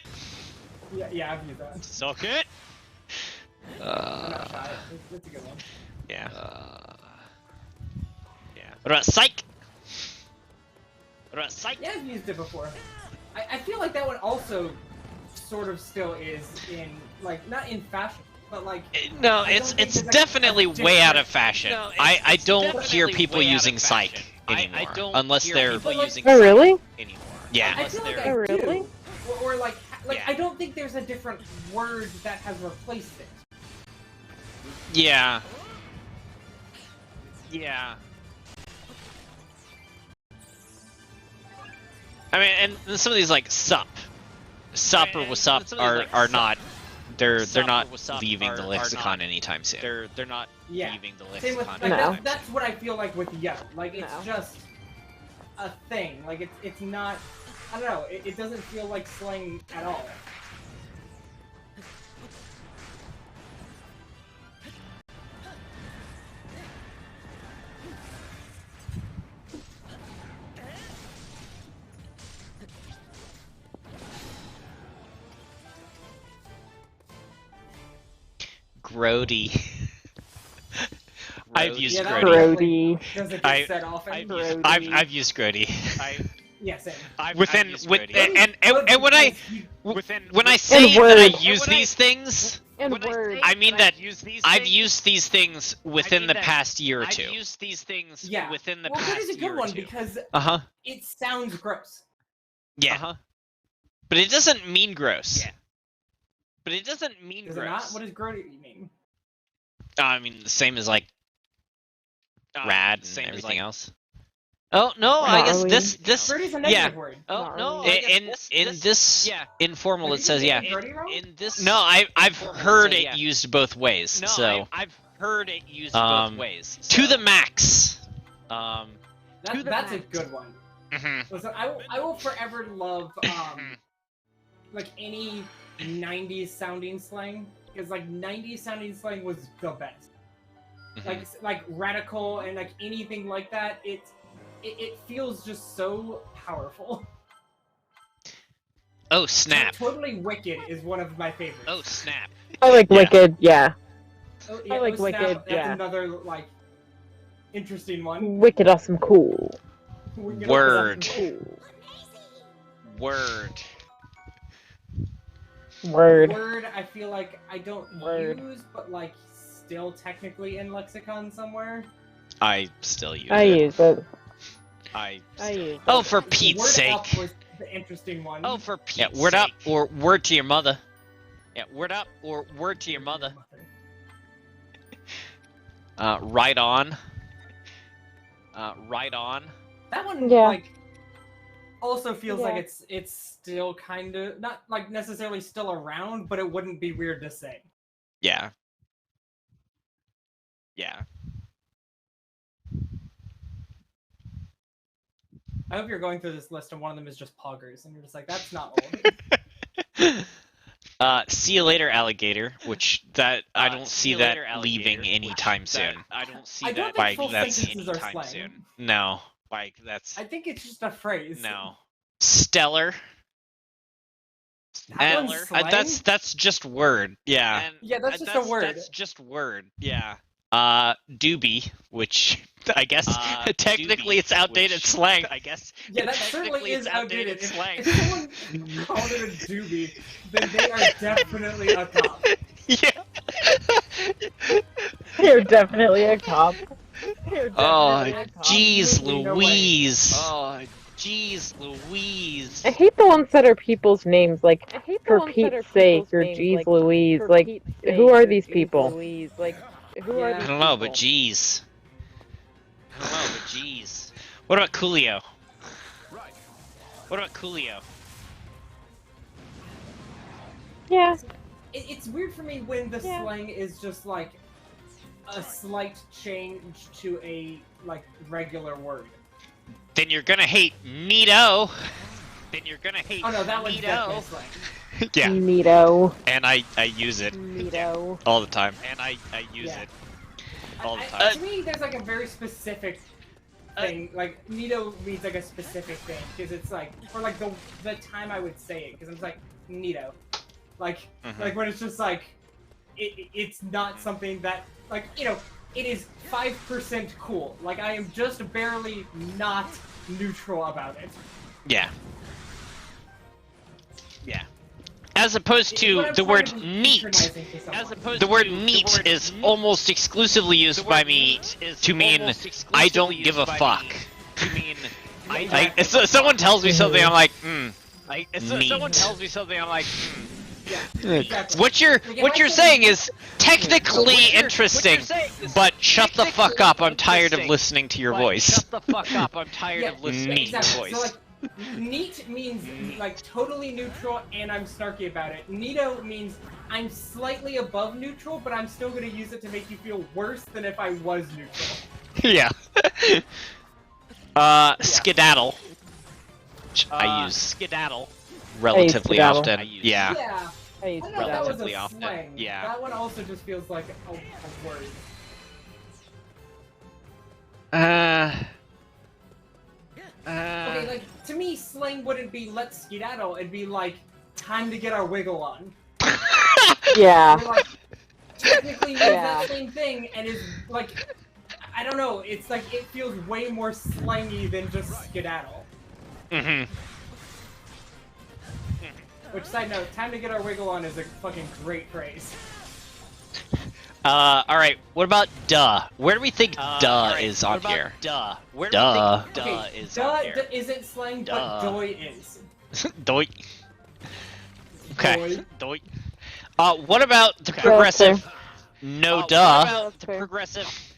Yeah, I've used that. Suck it? I'm not shy. It's a good one. Yeah. What about psych? What about psych? Yeah, I've used it before. I feel like that one also sort of still is in, like, not in fashion, but like... No, it's definitely way out of fashion. No, I don't hear people using psych anymore. I don't unless hear they're people using Oh, really? anymore. Yeah. I feel like Oh, I really? do. Or like Yeah. I don't think there's a different word that has replaced it. Yeah. I mean, and some of these like sup or what's up are not. They're not leaving the lexicon anytime soon. They're not leaving the Same with, lexicon like, anytime that's what I feel like with yo. Like, it's No. just a thing. Like, it's not... I don't know. It doesn't feel like slang at all. Grody. I've used Yeah, that Grody. definitely Grody. doesn't I- get said often. I've used Grody. Yeah, same. And when I when I say And that I word. use these things, And word. I mean that I've used these things within the past year or two. I've used these things Yeah. within the Well, past that is a year good or one two. because it sounds gross. Yeah. But it doesn't mean gross. Yeah. But it doesn't mean Does it gross. not? What does grody mean? I mean, the same as like rad same and as, everything like- else. Oh no, I guess Really? this Grody's a negative word. Oh Not no! really. I guess in this yeah. informal Have it you says been yeah. using Grody wrong? In this No, I've heard it yeah. used both ways. No, so I've heard it used Um, both ways. to so- the max. That's a good one. Mhm. Listen, I will forever love like any 90s sounding slang, because like 90s sounding slang was the best. Like radical and like anything like that, it feels just so powerful. Oh snap! Totally Wicked is one of my favorites. Oh snap! I like Yeah. Wicked, yeah. Oh, I like Snap, Wicked, that's yeah. another like interesting one. Wicked awesome cool. Wicked Word. awesome. Word. Word. Word, I feel like I don't Word. use, but like still technically in lexicon somewhere. I still use I it. use it. I I use it. Oh, for Pete's Word sake! Up was the interesting one. Oh, for Pete's Yeah, word up sake. or word to your mother. Yeah, word up or word to your mother. Right on. Right on. That one, Yeah. like, also feels like Yeah. it's still kind of not like necessarily still around, but it wouldn't be weird to say. Yeah. Yeah. I hope you're going through this list and one of them is just poggers, and you're just like, that's not old. See you later, alligator. Which I don't see that leaving anytime soon. I don't see I don't that think full that's sentences are anytime slang. soon. No. Like, that's... I think it's just a phrase. No. Stellar. That And one's slang? that's just word. Yeah. And Yeah, that's just a word. That's just word. Yeah. Doobie, which I guess technically doobie, it's outdated which slang. I guess. Yeah, that technically certainly is it's outdated. slang. If someone called it a doobie, then they are definitely a cop. Yeah. You're definitely a cop. You're Oh, definitely a cop. jeez Absolutely no way. Louise. Oh, jeez Louise. I hate the ones that are people's names, like, for Pete's sake, or geez Louise, like, who are these people? Yeah. I don't know, but jeez. What about Coolio? What about Coolio? Yeah. It's weird for me when the slang is just like a slight change to a like regular word. Then you're gonna hate Neato. Oh no, that one's definitely slang. Yeah. Neato. And I use it Neato. all the time. Yeah. All the time. To me, there's like a very specific thing. Like Neato means like a specific thing because it's like for like the time I would say it because it's like Neato, like when it's just like it's not something that like it is 5% cool. Like I am just barely not neutral about it. Yeah. Yeah. As opposed to the word neat. The word neat is almost exclusively used by me to mean I don't give a fuck. So someone tells me something, I'm like, Someone tells me something, I'm like, What you're saying is technically interesting, but shut the fuck up. I'm tired of listening to your voice. Shut the fuck up. I'm tired of listening to your Exactly. voice. So like, neat means like totally neutral, and I'm snarky about it. Neato means I'm slightly above neutral, but I'm still gonna use it to make you feel worse than if I was neutral. Yeah. Skedaddle. I use skedaddle. relatively skedaddle. often. Yeah. Yeah. I used I to don't know if that was Relatively a often, slang. yeah. That one also just feels like a word. Okay, like to me, slang wouldn't be "let's skedaddle." It'd be like "time to get our wiggle on." Yeah. Or, like, technically means that same thing, and is like, I don't know. It's like it feels way more slangy than just skedaddle. Which, side note, "time to get our wiggle on" is a fucking great phrase. Alright, what about duh? Where do we think duh is on here? Duh. Where Duh. do we think duh Okay, is duh on here? isn't slang, but Duh. doy is. Doit. Okay. Doy. Doit. What about the Okay. progressive no duh? What about the Fair. progressive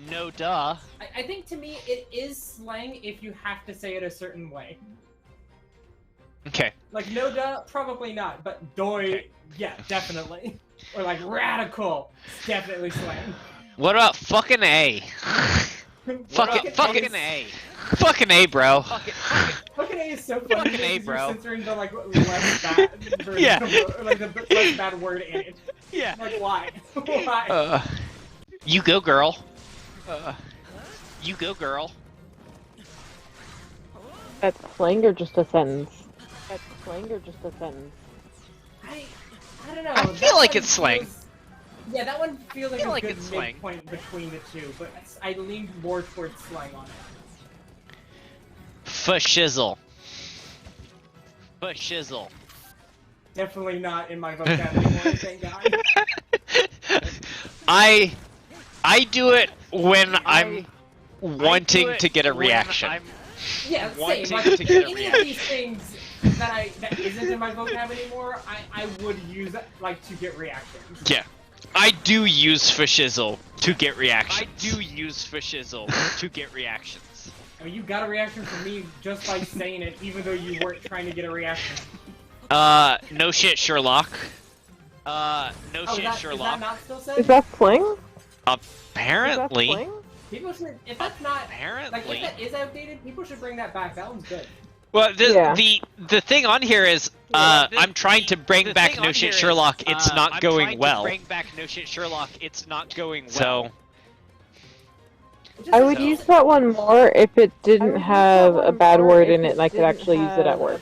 no duh? I think to me it is slang if you have to say it a certain way. Okay. Like no duh, probably not, but doy, Okay. yeah, definitely. Or like radical, definitely slang. What about fucking A? Fucking A. Fucking A, bro. Fucking A is so funny Fucking because A, you're bro. censoring the like less bad version Yeah. of, like the less bad word in it. Yeah. Like why? Why? You go, girl. You go, girl. That's slang or just a sentence? That's slang or just a sentence? I don't know. I feel that like one it's slang. feels- Yeah, that one feels like feel a like good it's slang. midpoint between the two, but I lean more towards slang on it. Fashizzle. Fashizzle. Definitely not in my vocabulary, thank God. I do it when I'm wanting to get a reaction. Yeah, Wanting same. Like, to get a any of these things that isn't in my vocab anymore, I would use like to get reactions. Yeah. I do use fashizzle to get reactions. I mean, you got a reaction from me just by saying it, even though you weren't trying to get a reaction. No shit, Sherlock. Is that not still said? Is that slang? Is that Apparently. slang? People should, if that's not, Apparently. like, if that is outdated, people should bring that back. That one's good. Well, Yeah. the thing on here is, I'm trying to bring back No Shit Sherlock. It's not going well. Bring back No Shit Sherlock. It's not going well. So, I would use that one more if it didn't have a bad word in it and I could actually use it at work.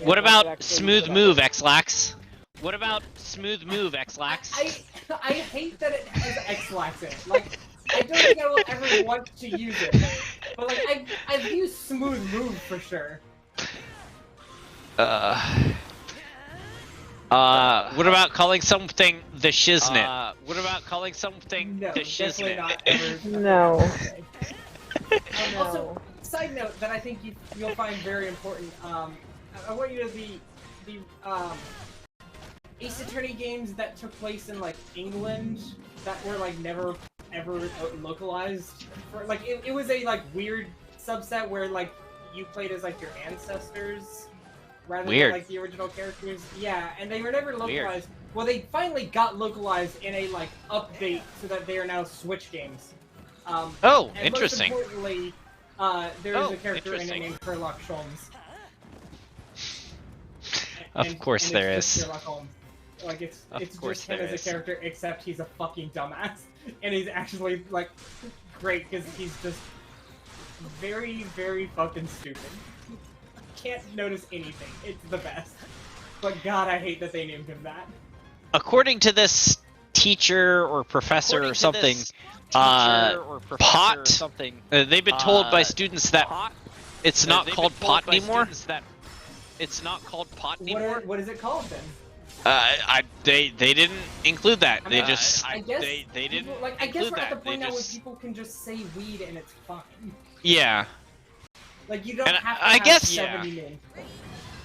what about Smooth Move, X-Lax? What about Smooth Move, X-Lax? I hate that it has X-Lax in it. Like, I don't think I will ever want to use it. But, like, I've used Smooth Move for sure. What about calling something the Shiznit? What about calling something No, the definitely Shiznit? not ever. No. Also, side note that I think you'll find very important. I want you to the Ace Attorney games that took place in like England that were like never ever localized. For, like it was a like weird subset where like you played as like your ancestors rather than like the original characters. Yeah, and they were never localized. Well, they finally got localized in a like update so that they are now Switch games. Oh, and interesting. Most importantly, there is a character in it named Sherlock Holmes. Of course and there it's just is. Sherlock Holmes. Like it's course just him there as is. a character, except he's a fucking dumbass, and he's actually like great because he's just very, very fucking stupid. Can't notice anything. It's the best. But God, I hate that they named him that. According to this teacher or professor or something, pot. They've been told by students that it's not called pot anymore. It's not called pot anymore. What is it called then? They didn't include that. I They mean, just I guess they didn't people, like I guess include we're at the that. point They now where just- people can just say weed and it's fine. yeah. Like you don't And have to I have guess- 70 names.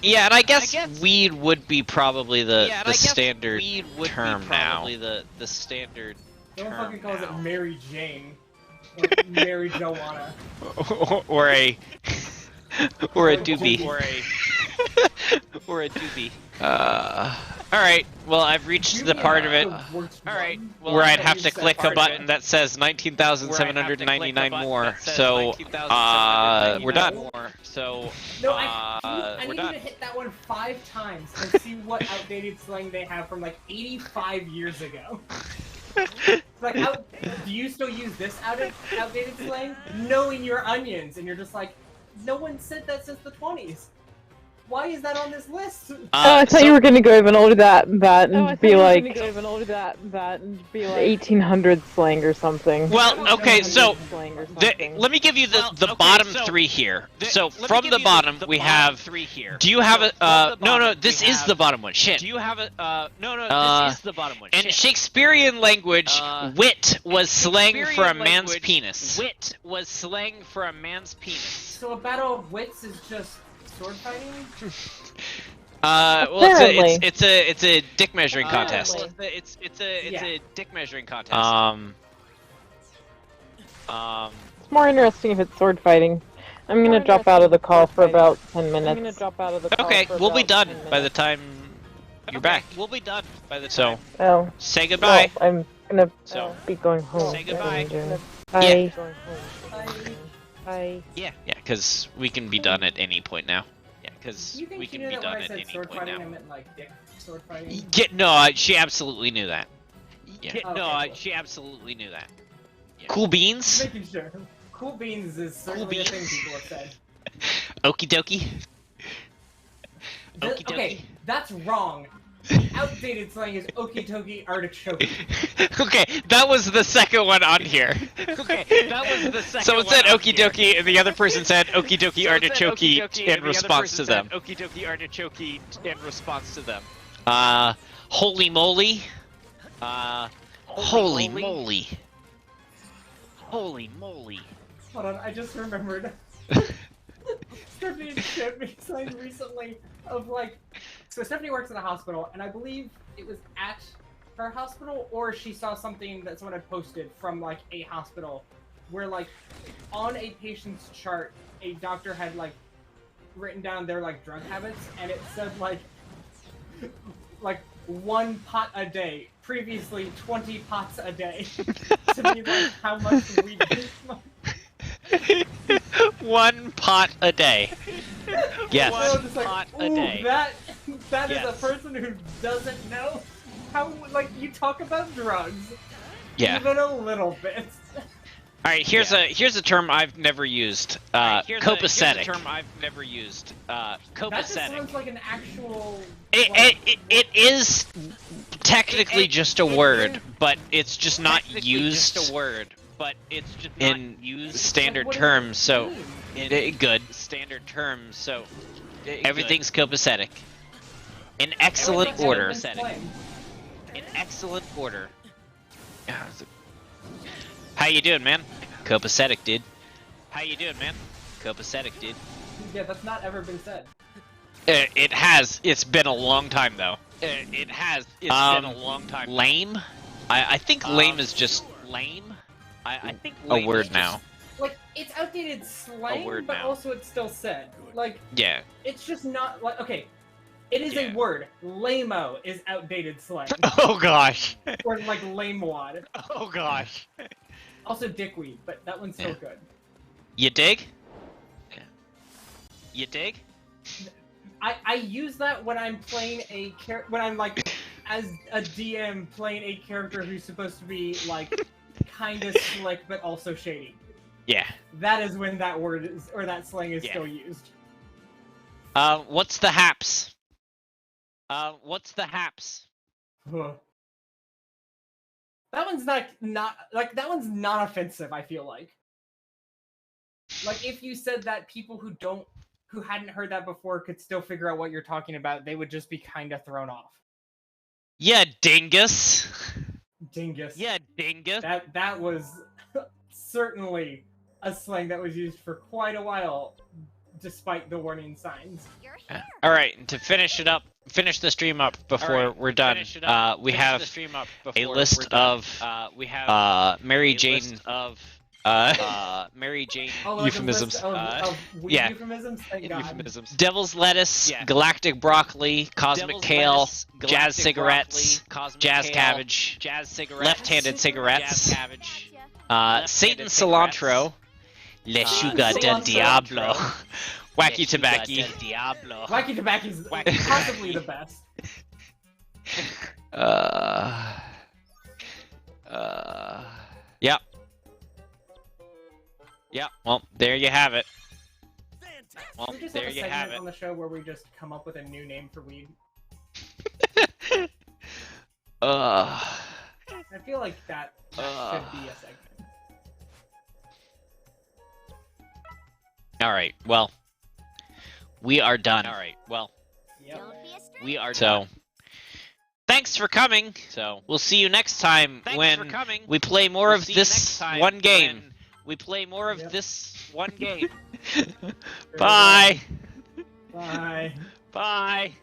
Yeah, and I guess weed would be probably the standard weed would term be now. probably the standard No one term fucking calls now. it Mary Jane. Or Mary Joanna. or a or a doobie. Or a doobie. Alright, well I've reached the part of it Alright, well, where I'd have to click a button that says 19,799 more, so we're done. So No, I we're need done. you to hit that one 5 times and see what outdated slang they have from like 85 years ago. Like, do you still use this outdated slang? Knowing your onions, and you're just like, no one said that since the 20s. Why is that on this list? I thought you were gonna go even older than that and be like 1800 slang or something. Well, okay, so Slang or something. let me give you the bottom three here. So from the bottom we have. three here. Do you have a? No, bottom, this we is have- the bottom one. Shit. Do you have a this is the bottom one. In Shit. Shakespearean language, wit was slang for a man's language, penis. Wit was slang for a man's penis. So a battle of wits is just sword fighting? Well, Apparently. it's a dick measuring contest. Well, it's a dick measuring contest. It's more interesting if it's sword fighting. I'm gonna drop out of the call for about 10 minutes. Okay, we'll be done by the time you're back. We'll be done by the So time. Oh. say goodbye. Well, I'm gonna So be going home. say goodbye. Bye. Like, Bye. Yeah, because we can be done at any point now. Yeah, because do you think we you can knew be that when done I at said any sword point fighting, I now. meant like dick sword fighting? No, she absolutely knew that. Yeah. Okay, cool. She absolutely knew that. Cool beans. Just making sure. Cool beans is certainly a thing beans. people have said. Okie dokie. Th- Okie dokie. Okay, that's wrong. Outdated slang is okie dokie artichoke. Okay, that was the second one on here. Okay, that was the second Someone said one on okie here. dokie, and the other person said okie dokie Someone said artichoke okie dokie, in and the other response to person them. said Okie dokie artichoke in response to them. Holy moly. Holy moly. moly. Holy moly. Hold on, I just remembered. Stephanie showed me something recently of like, so Stephanie works in a hospital, and I believe it was at her hospital, or she saw something that someone had posted from like a hospital, where like on a patient's chart, a doctor had like written down their like drug habits, and it said like 1 pot a day. Previously 20 pots a day. to me like how much weed they smoke. 1 pot a day. Yes. Well, just like, pot a ooh, day. That is Yes. a person who doesn't know how, like, you talk about drugs. Yeah. Even a little bit. All right. Here's a term I've never used. Here's a Copacetic. term I've never used. That just Copacetic. sounds like an actual. It is technically just a word, but it's just not used Just a word, but it's just in not used standard Like, what does terms. it So mean? good. standard terms. So Everything's copacetic. In excellent Everything's order. been slang. In excellent order. How you doing, man? Copacetic, dude. How you doing, man? Copacetic, dude. Yeah, that's not ever been said. It has. It's been a long time, though. It has. It's been a long time. Lame? I think lame is just Lame. I think a lame word is now. Like, it's outdated slang, word but now. also it's still said. Like, Yeah. it's just not like, okay, it is Yeah. a word. Lame-o is outdated slang. Oh gosh. Or like lame-wad. Oh gosh. Also dickweed, but that one's still good. You dig? Yeah. You dig? I use that when I'm playing when I'm like, as a DM playing a character who's supposed to be like, kinda slick but also shady. Yeah. That is when that word is, or that slang is Yeah. still used. What's the haps? What's the haps? Huh. That one's not like that one's not offensive, I feel like. Like if you said that, people who hadn't heard that before could still figure out what you're talking about, they would just be kinda thrown off. Yeah, dingus. Dingus. Yeah, dingus. That was certainly a slang that was used for quite a while, despite the warning signs. You're here. All right, and to finish the stream up before we're done. We have a list of Mary Jane Mary Jane Oh, like a euphemisms. list of weed yeah. euphemisms? Thank God. Devil's lettuce, galactic broccoli, cosmic kale, jazz cigarettes, jazz cabbage, left-handed cigarettes, Satan cilantro, le sugar del cilantro. diablo, wacky tobacco. Wacky Tobacco is possibly the best. Yep. Yep. Well, there you have it. Well, We just there have a you segment have it. on the show where we just come up with a new name for weed. I feel like that should be a segment. All right. Well, we are done. Yep. Don't be a stranger. We are done. Thanks for coming. We'll see you next time when we play more of this one game. Yep. this one game. Bye. Bye. Bye.